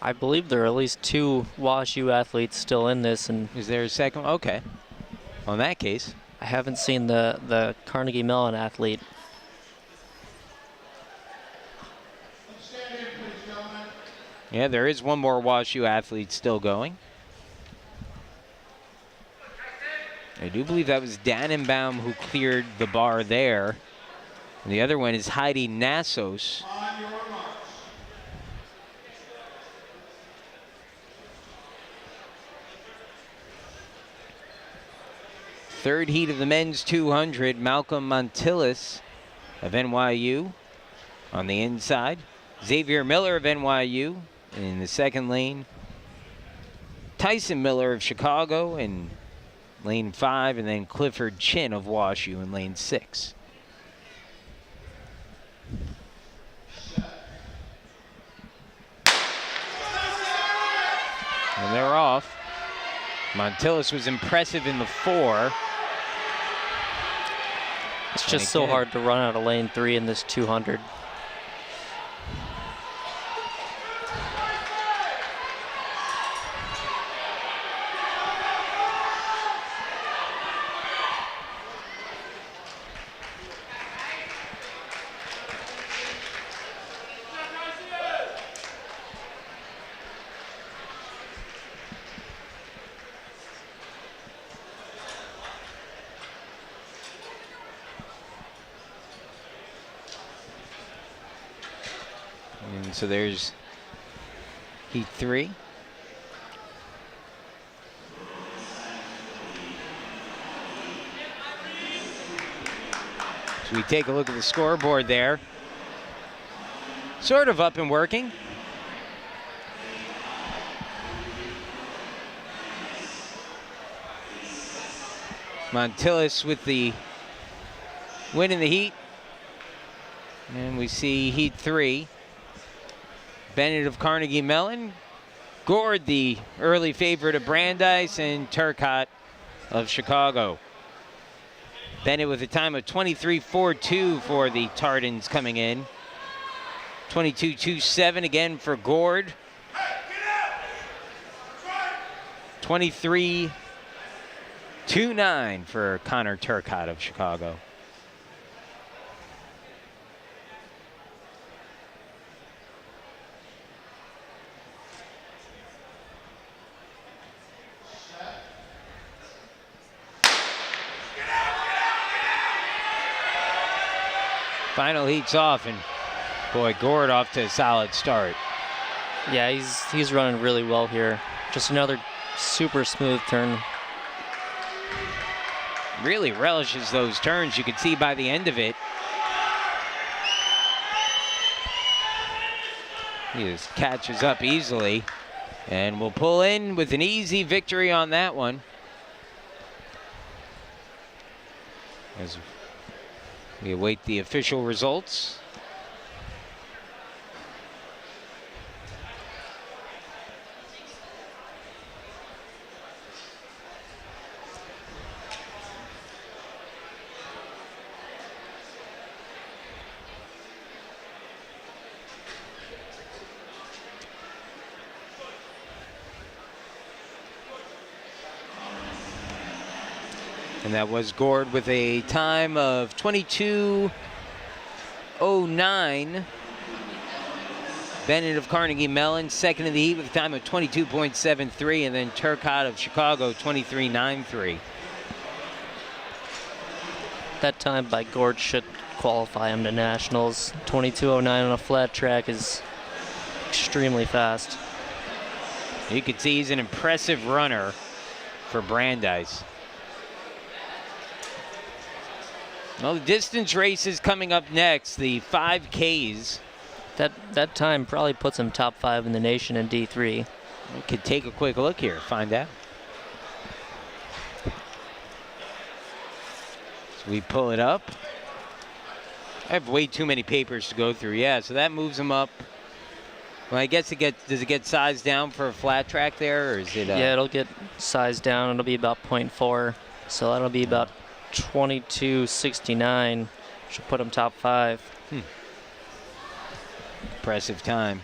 S2: I believe there are at least 2 Wash U athletes still in this, and
S1: is there a second? Okay. Well, in that case,
S2: I haven't seen the Carnegie Mellon athlete.
S1: Yeah, there is one more Wash U athlete still going. I do believe that was Dannenbaum who cleared the bar there. And the other one is Heidi Nassos. Third heat of the men's 200, Malcolm Montillis of NYU on the inside. Xavier Miller of NYU in the second lane. Tyson Miller of Chicago in lane 5, and then Clifford Chin of Wash U in lane 6. And they're off. Montillis was impressive in the 4.
S2: It's just so hard to run out of lane 3 in this 200.
S1: So there's heat 3. So we take a look at the scoreboard there. Sort of up and working. Montilus with the win in the heat. And we see heat 3. Bennett of Carnegie Mellon, Gord, the early favorite of Brandeis, and Turcotte of Chicago. Bennett with a time of 23.42 for the Tardens coming in. 22.27 again for Gord. 23.29 for Connor Turcotte of Chicago. Final heat's off, and boy, Gord off to a solid start.
S2: Yeah, he's running really well here. Just another super smooth turn.
S1: Really relishes those turns. You can see by the end of it, he just catches up easily, and will pull in with an easy victory on that one. As we await the official results. And that was Gord with a time of 22.09. Bennett of Carnegie Mellon, second in the heat with a time of 22.73. And then Turcotte of Chicago, 23.93.
S2: That time by Gord should qualify him to nationals. 22.09 on a flat track is extremely fast.
S1: You can see he's an impressive runner for Brandeis. Well, the distance race is coming up next, the 5Ks.
S2: That time probably puts him top 5 in the nation in D3.
S1: We could take a quick look here, find out. So we pull it up. I have way too many papers to go through. Yeah, so that moves him up. Well, I guess does it get sized down for a flat track there, or is it?
S2: Yeah, it'll get sized down. It'll be about 0.4, so that'll be about 22.69. Should put him top 5.
S1: Impressive time.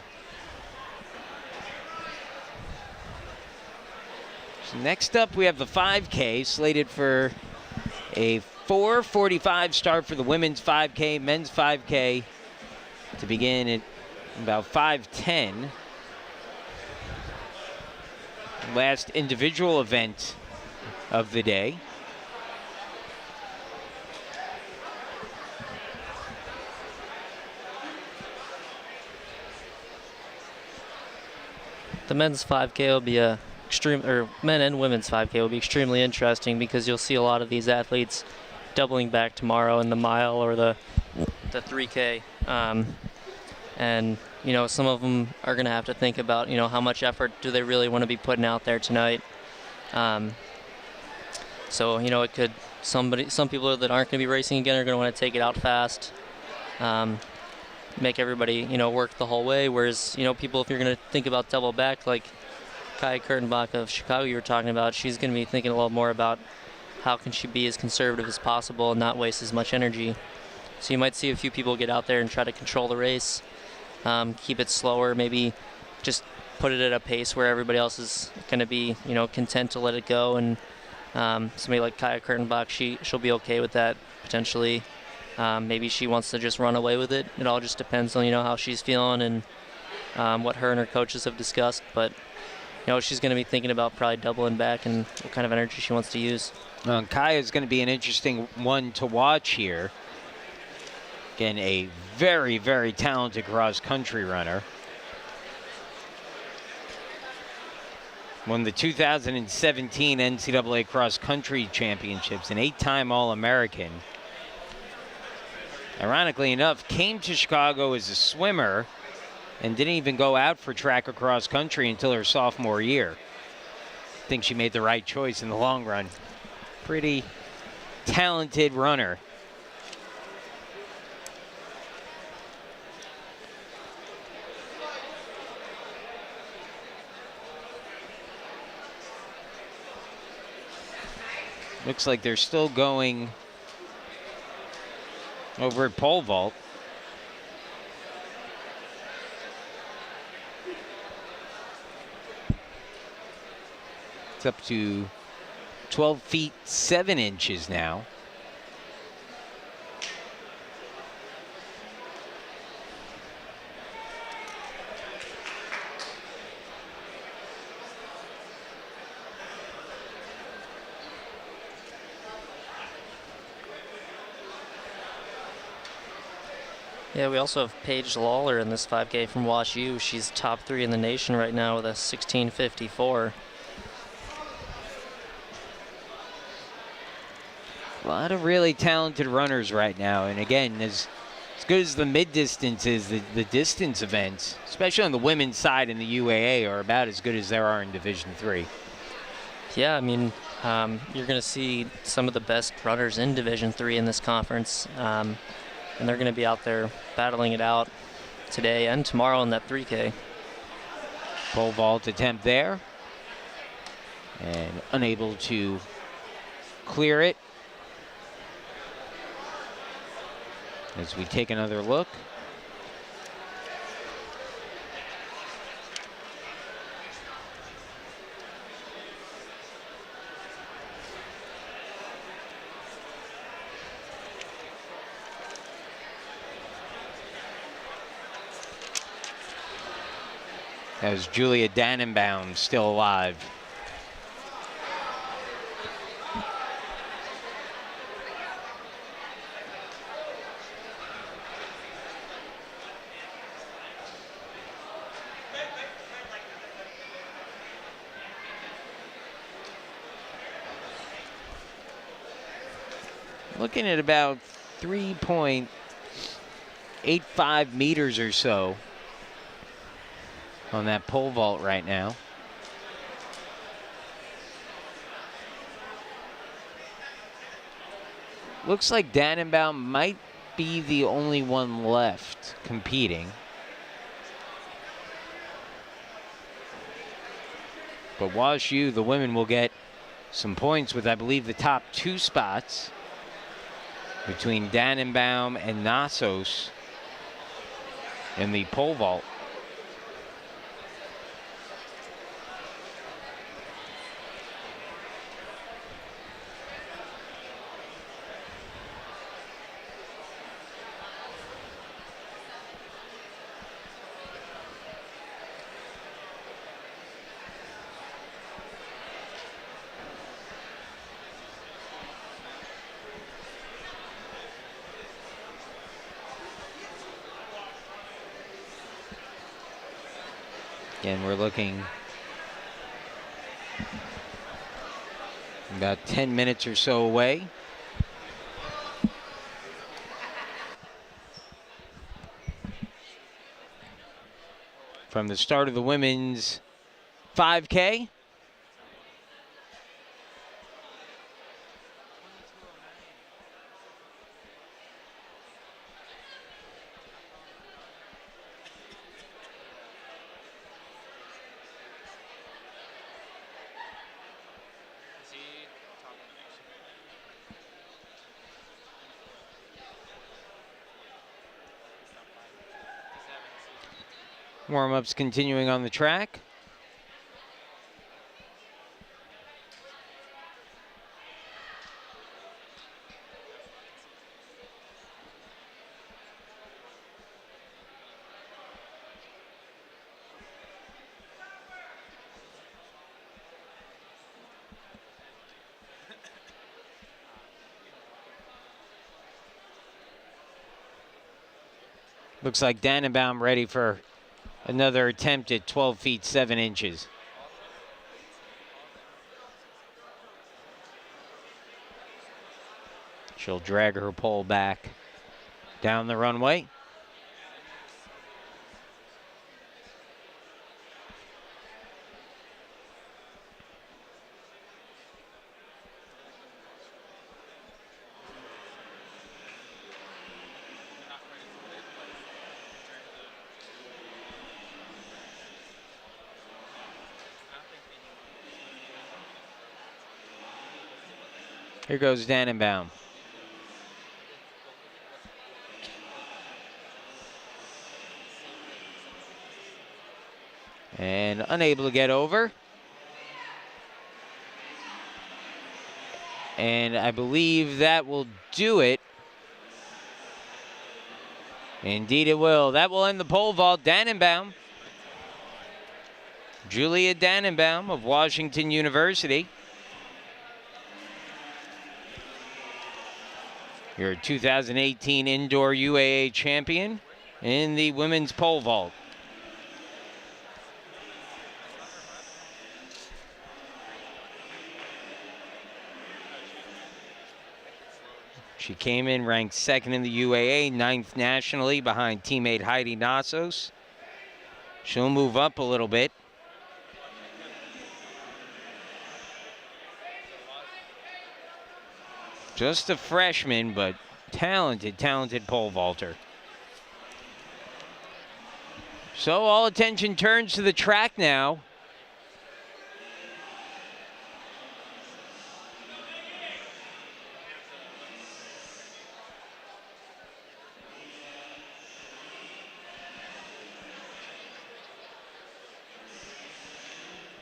S1: So next up, we have the 5K slated for a 4:45 start for the women's 5K, men's 5K to begin at about 5:10. Last individual event of the day.
S2: The men's 5K will be men and women's 5K will be extremely interesting because you'll see a lot of these athletes doubling back tomorrow in the mile or the 3K. And, some of them are going to have to think about, how much effort do they really want to be putting out there tonight. So, it could, some people that aren't going to be racing again are going to want to take it out fast. Make everybody, work the whole way. Whereas, people, if you're going to think about double back, like Kaya Kurtenbach of Chicago you were talking about, she's going to be thinking a little more about how can she be as conservative as possible and not waste as much energy. So you might see a few people get out there and try to control the race, keep it slower, maybe just put it at a pace where everybody else is going to be, content to let it go. And somebody like Kaya Kurtenbach, she'll be okay with that potentially. Maybe she wants to just run away with it. It all just depends on, how she's feeling and what her and her coaches have discussed. But, she's going to be thinking about probably doubling back and what kind of energy she wants to use.
S1: Kaya is going to be an interesting one to watch here. Again, a very, very talented cross-country runner. Won the 2017 NCAA Cross Country Championships, an 8-time All-American. Ironically enough, came to Chicago as a swimmer and didn't even go out for track or cross country until her sophomore year. I think she made the right choice in the long run. Pretty talented runner. Looks like they're still going over at pole vault. It's up to 12 feet 7 inches now.
S2: Yeah, we also have Paige Lawler in this 5K from Wash U. She's top 3 in the nation right now with a 16:54.
S1: A lot of really talented runners right now. And again, as good as the mid-distance is, the distance events, especially on the women's side in the UAA, are about as good as there are in Division III.
S2: Yeah, I mean, you're going to see some of the best runners in Division III in this conference. And they're going to be out there battling it out today and tomorrow in that 3K.
S1: Pole vault attempt there. And unable to clear it. As we take another look. As Julia Dannenbaum still alive. Looking at about 3.85 meters or so on that pole vault right now. Looks like Dannenbaum might be the only one left competing. But Wash U, the women will get some points with, I believe, the top 2 spots between Dannenbaum and Nassos in the pole vault. Again, we're looking about 10 minutes or so away. From the start of the women's 5K. Warm-ups continuing on the track. Looks like Dannenbaum ready for another attempt at 12 feet 7 inches. She'll drag her pole back down the runway. Here goes Dannenbaum. And unable to get over. And I believe that will do it. Indeed it will. That will end the pole vault. Dannenbaum. Julia Dannenbaum of Washington University. Your 2018 Indoor UAA champion in the women's pole vault. She came in ranked second in the UAA, 9th nationally behind teammate Heidi Nassos. She'll move up a little bit. Just a freshman, but talented pole vaulter. So all attention turns to the track now.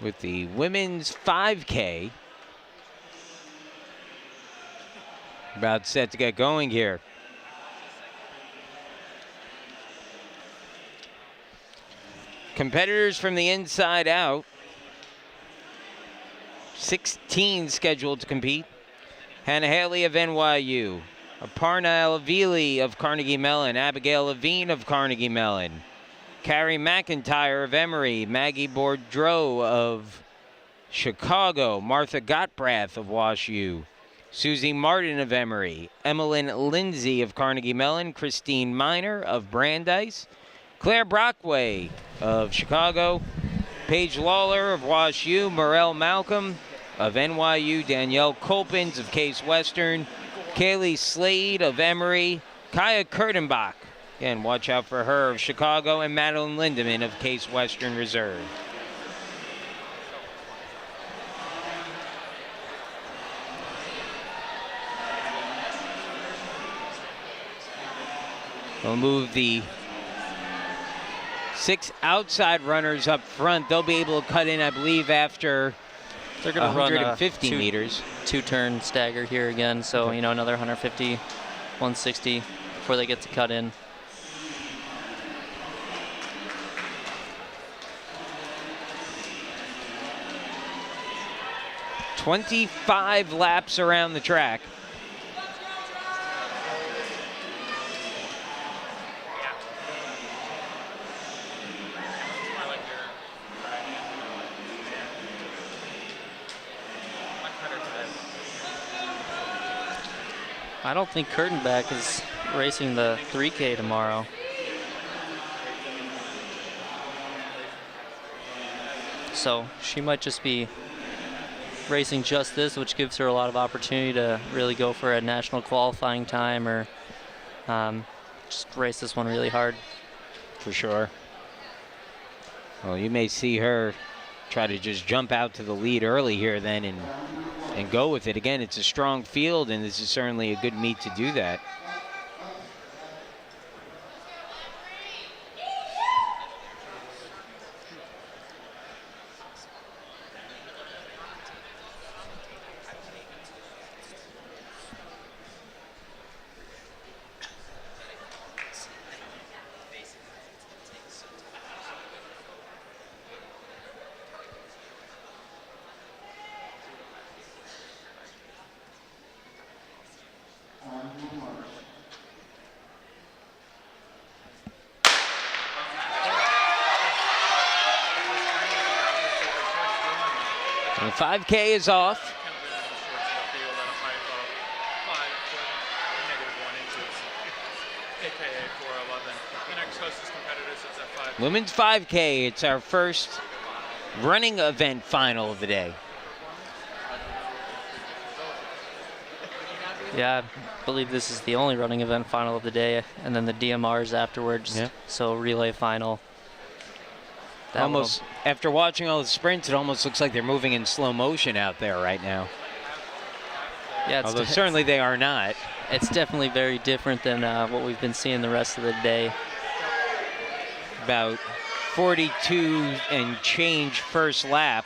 S1: With the women's 5K about set to get going here. Competitors from the inside out. 16 scheduled to compete. Hannah Haley of NYU. Aparna Elavili of Carnegie Mellon. Abigail Levine of Carnegie Mellon. Carrie McIntyre of Emory. Maggie Bourdreau of Chicago. Martha Gottbrath of Wash U. Susie Martin of Emory, Emmeline Lindsay of Carnegie Mellon, Christine Miner of Brandeis, Claire Brockway of Chicago, Paige Lawler of Wash U, Morel Malcolm of NYU, Danielle Colpins of Case Western, Kaylee Slade of Emory, Kaya Kurtenbach, again, watch out for her, of Chicago, and Madeline Lindemann of Case Western Reserve. We'll move the 6 outside runners up front. They'll be able to cut in, I believe, after
S2: they're going to run
S1: 150 meters.
S2: Two-turn stagger here again, so, you know, another 150, 160 before they get to cut in.
S1: "25 laps around the track."
S2: I don't think Kurtenbach is racing the 3K tomorrow. So she might just be racing just this, which gives her a lot of opportunity to really go for a national qualifying time or just race this one really hard.
S1: For sure. Well, you may see her try to just jump out to the lead early here then and go with it. Again, it's a strong field, and this is certainly a good meet to do that. And the 5K is off. Women's 5K, it's our first running event final of the day.
S2: Yeah, I believe this is the only running event final of the day, and then the DMRs afterwards.
S1: Yeah.
S2: So relay final. That
S1: Almost, after watching all the sprints, it almost looks like they're moving in slow motion out there right now.
S2: Yeah,
S1: although certainly they are not.
S2: It's definitely very different than what we've been seeing the rest of the day.
S1: About 42 and change first lap.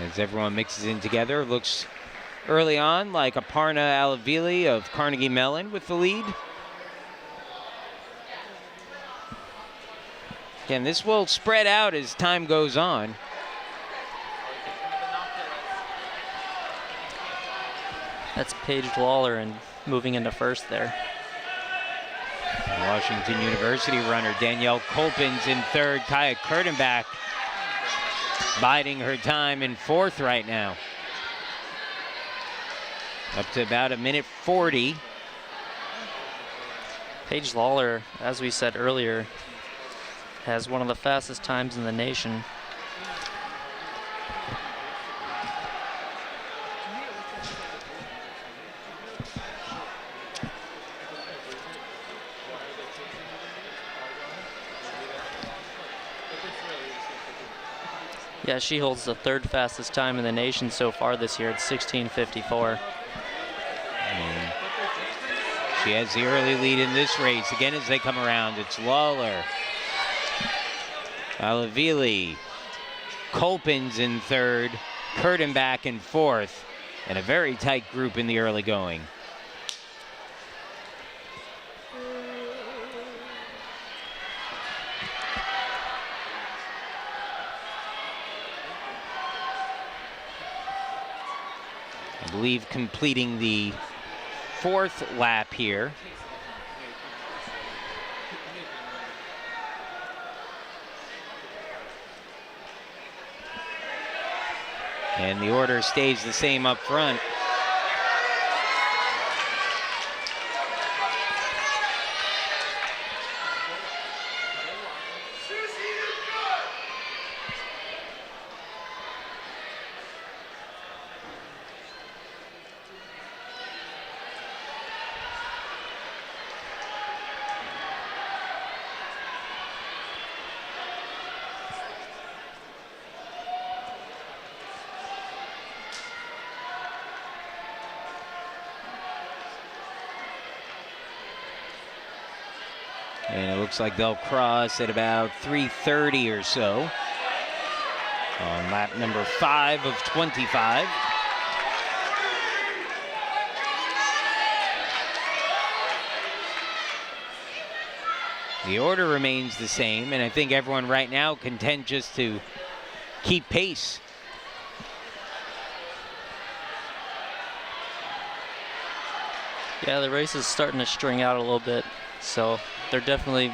S1: As everyone mixes in together, looks early on like Aparna Alavili of Carnegie Mellon with the lead. Again, this will spread out as time goes on.
S2: That's Paige Lawler and moving into first there.
S1: Washington University runner Danielle Kolpins in third. Kaya Kurtenbach biding her time in fourth right now. Up to about 1:40.
S2: Paige Lawler, as we said earlier, has one of the fastest times in the nation. Yeah, she holds the third fastest time in the nation so far this year at 16:54.
S1: And she has the early lead in this race. Again, as they come around, it's Lawler, Alavili, Kolpins in third, Kurtenbach in fourth, and a very tight group in the early going. I believe completing the fourth lap here. And the order stays the same up front. And it looks like they'll cross at about 3:30 or so on lap number 5 of 25. The order remains the same, and I think everyone right now content just to keep pace.
S2: Yeah, the race is starting to string out a little bit, so they're definitely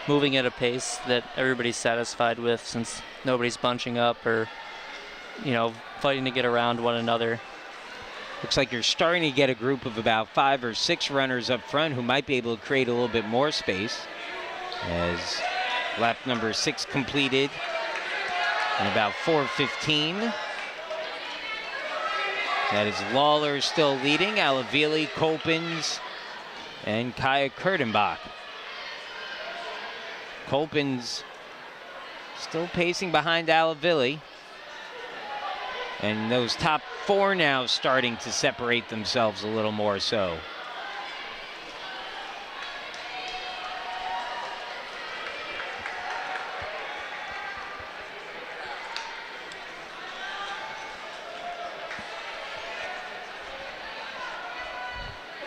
S2: moving at a pace that everybody's satisfied with, since nobody's bunching up or, you know, fighting to get around one another.
S1: Looks like you're starting to get a group of about 5 or 6 runners up front who might be able to create a little bit more space, as lap number 6 completed in about 4:15. That is Lawler still leading, Alavili, Kolpins, and Kaya Kurtenbach. Kolpins still pacing behind Alavili. And those top 4 now starting to separate themselves a little more so.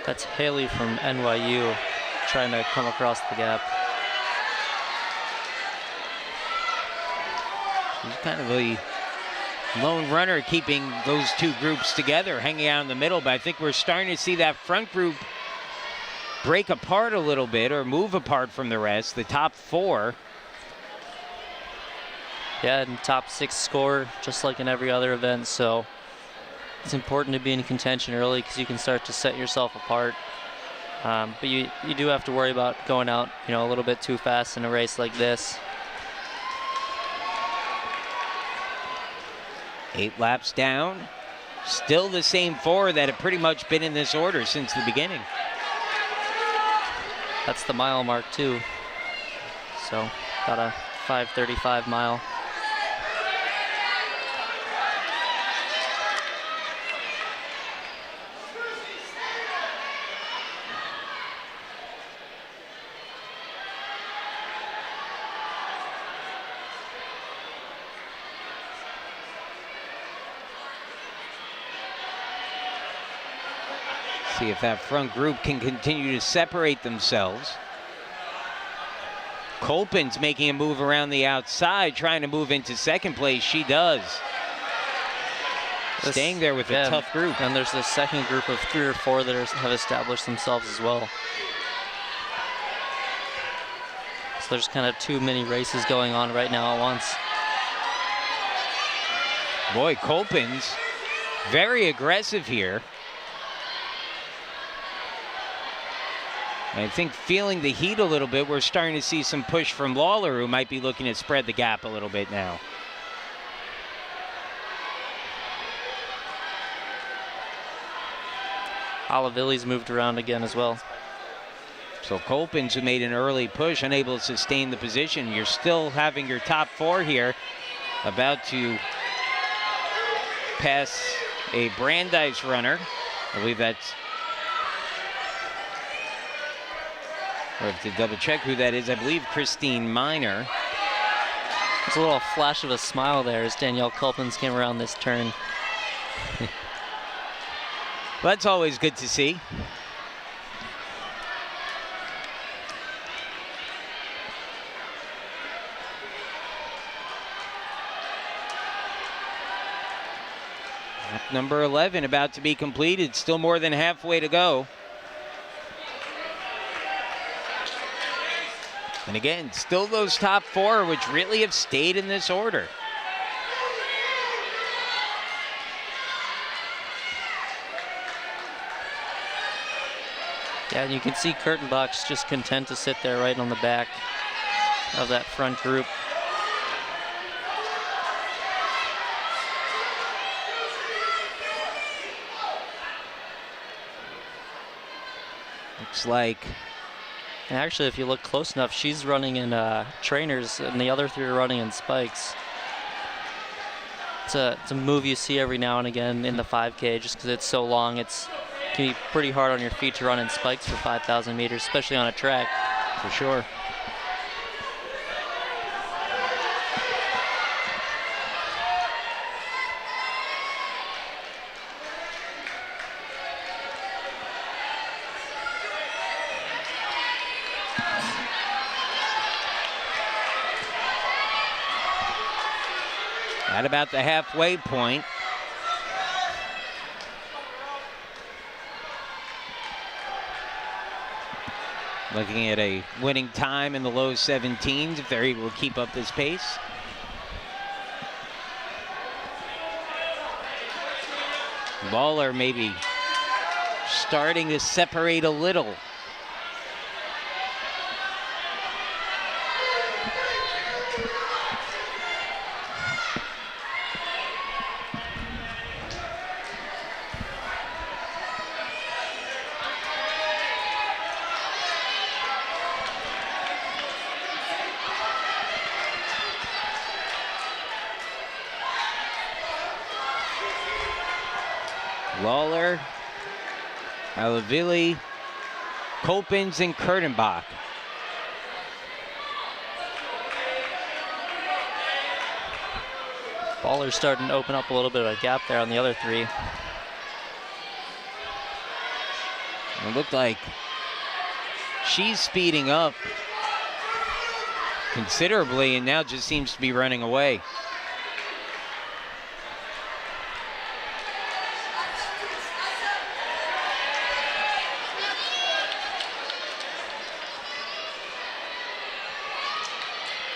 S2: That's Haley from NYU trying to come across the gap.
S1: She's kind of a lone runner keeping those two groups together, hanging out in the middle, but I think we're starting to see that front group break apart a little bit or move apart from the rest. The top 4
S2: Yeah, and top 6 score, just like in every other event. So it's important to be in contention early because you can start to set yourself apart. But you do have to worry about going out, a little bit too fast in a race like this.
S1: 8 laps down. Still the same 4 that have pretty much been in this order since the beginning.
S2: That's the mile mark too. So got a 5:35 mile.
S1: See if that front group can continue to separate themselves. Kolpin's making a move around the outside, trying to move into second place. She does. Staying there with a tough group.
S2: And there's the second group of 3 or 4 that have established themselves as well. So there's kind of too many races going on right now at once.
S1: Boy, Kolpin's very aggressive here. I think feeling the heat a little bit, we're starting to see some push from Lawler, who might be looking to spread the gap a little bit now.
S2: Olavilli's moved around again as well.
S1: So Kolpin's, who made an early push, unable to sustain the position. You're still having your top 4 here, about to pass a Brandeis runner. I believe that's... I have to double check who that is. I believe Christine Miner.
S2: There's a little flash of a smile there as Danielle Kolpins came around this turn.
S1: Well, that's always good to see. Lap number 11 about to be completed. Still more than halfway to go. And again, still those top 4, which really have stayed in this order.
S2: Yeah, and you can see Kurtenbach's just content to sit there right on the back of that front group.
S1: Looks like...
S2: And actually, if you look close enough, she's running in trainers, and the other 3 are running in spikes. It's a move you see every now and again in the 5K, just because it's so long. It can be pretty hard on your feet to run in spikes for 5,000 meters, especially on a track.
S1: For sure. At about the halfway point. Looking at a winning time in the low 17s if they're able to keep up this pace. Lawler maybe starting to separate a little. Lawler, Olavilli, Kolpins, and Kurtenbach.
S2: Lawler's starting to open up a little bit of a gap there on the other 3.
S1: It looked like she's speeding up considerably and now just seems to be running away.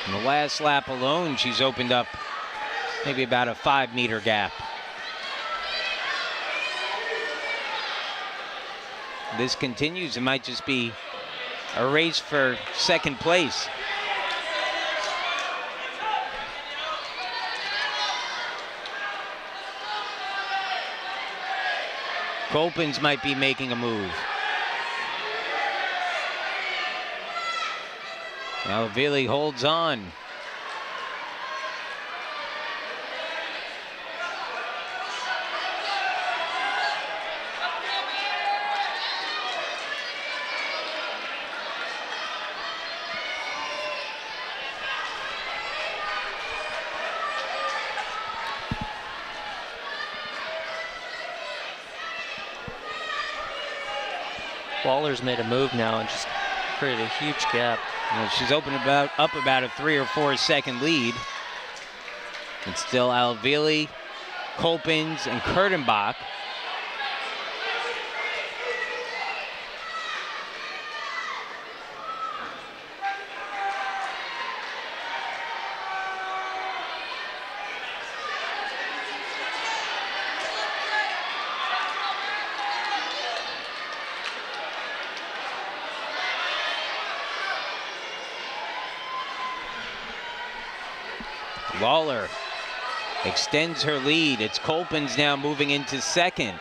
S1: In the last lap alone, she's opened up maybe about a 5-meter gap. This continues, it might just be a race for second place. Kolpins might be making a move. Alavili holds on.
S2: Lawler's made a move now and just created a huge gap.
S1: She's up about a 3 or 4 second lead. It's still Alavili, Kolpins, and Kurtenbach. Lawler extends her lead. It's Kolpins now moving into second.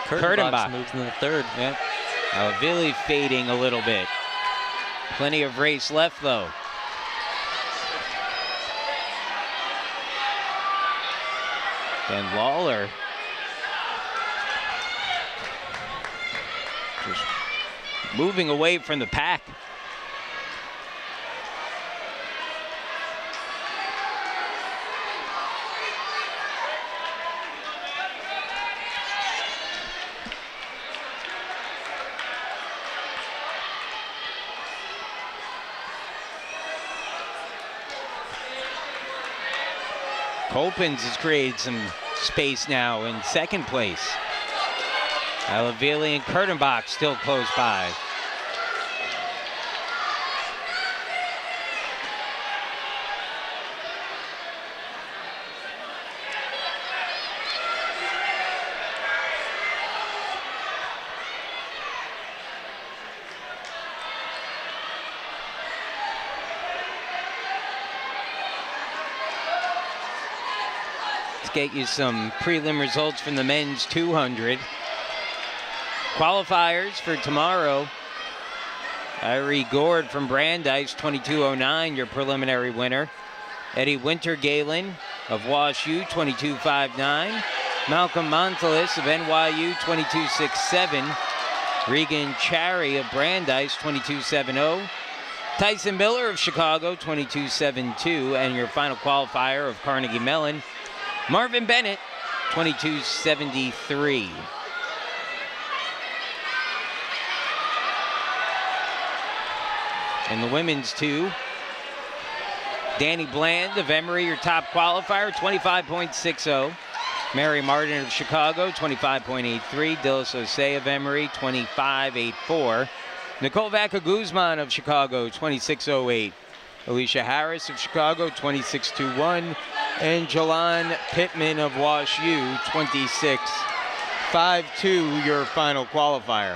S1: Kurtenbach
S2: moves into third.
S1: Yeah. Alavili fading a little bit. Plenty of race left though. And Lawler just moving away from the pack. Kolpins has created some space now in second place. Alavili and Kurtenbach still close by. Get you some prelim results from the men's 200. Qualifiers for tomorrow. Irie Gord from Brandeis, 22:09, your preliminary winner. Eddie Wintergalen of Wash U, 22:59. Malcolm Montalis of NYU, 22:67. Regan Cherry of Brandeis, 22:70. Tyson Miller of Chicago, 22:72. And your final qualifier of Carnegie Mellon, Marvin Bennett, 22:73. In the women's 2, Danny Bland of Emory, your top qualifier, 25.60. Mary Martin of Chicago, 25.83. Dillis Osei of Emory, 25.84. Nicole Vaca Guzman of Chicago, 26.08. Alicia Harris of Chicago, 26.21. And Jalan Pittman of Wash U, 26.52, your final qualifier.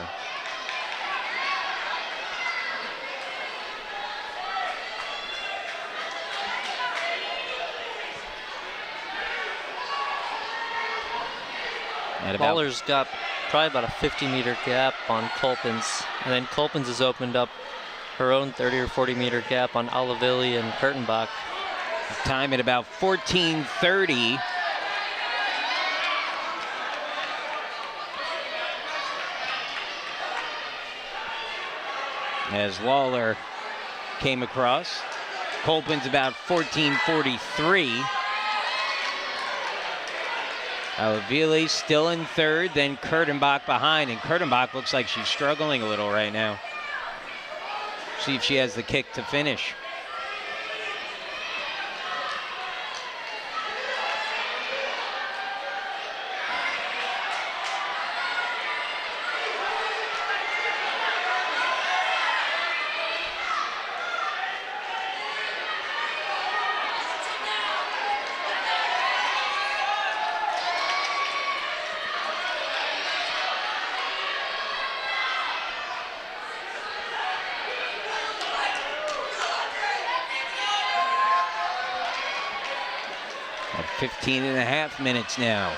S2: Lawler's got probably about a 50-meter gap on Kolpins, and then Kolpins has opened up her own 30 or 40-meter gap on Alavili and Kurtenbach.
S1: Time at about 14:30. As Lawler came across. Kolpins about 14:43. Alavili still in third, then Kurtenbach behind, and Kurtenbach looks like she's struggling a little right now. See if she has the kick to finish. 15 and a half minutes now.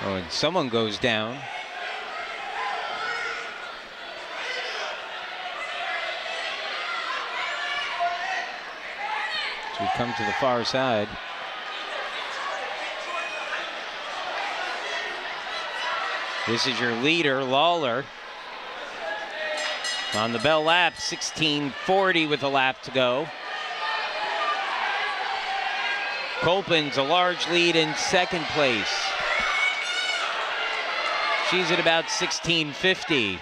S1: Oh, and someone goes down. So we come to the far side. This is your leader, Lawler. On the bell lap, 16:40 with a lap to go. Kolpin's a large lead in second place. She's at about 16:50.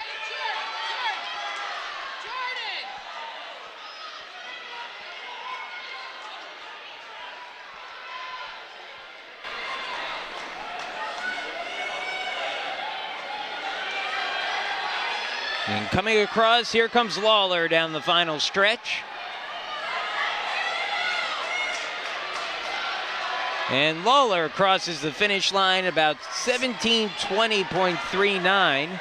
S1: And coming across, here comes Lawler down the final stretch. And Lawler crosses the finish line about 17:20.39.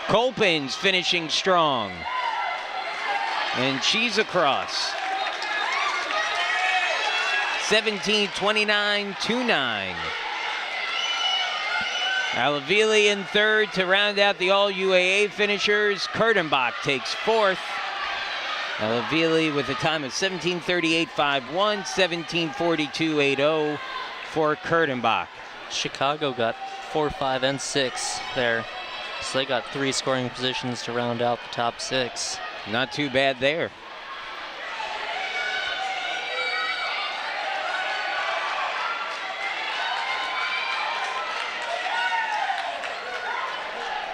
S1: Kolpin's finishing strong. And she's across. 17:29.29. Alavili in third to round out the all UAA finishers. Kurtenbach takes fourth. Alavili with a time of 17:38.51, 17:42.80 for Kurtenbach.
S2: Chicago got 4, 5, and 6 there. So they got 3 scoring positions to round out the top 6.
S1: Not too bad there.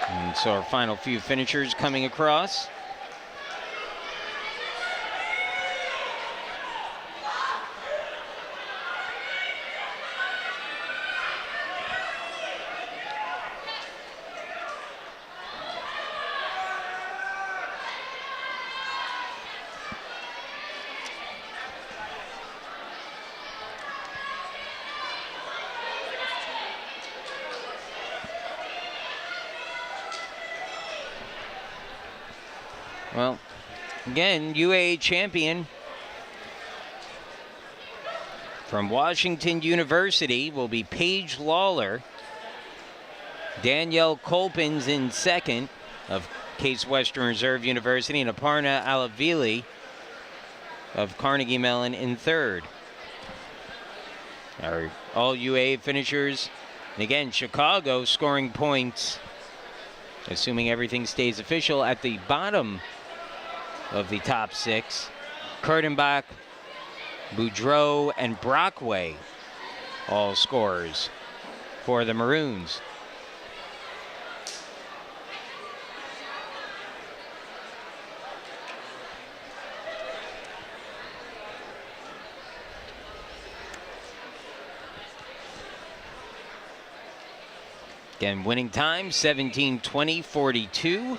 S1: And so our final few finishers coming across. Well, again, UAA champion from Washington University will be Paige Lawler. Danielle Kolpin's in second of Case Western Reserve University, and Aparna Alavili of Carnegie Mellon in third. Our all UAA finishers, and again, Chicago scoring points, assuming everything stays official, at the bottom of the top 6. Kurtenbach, Boudreau, and Brockway, all scorers for the Maroons. Again, winning time 17:20.42.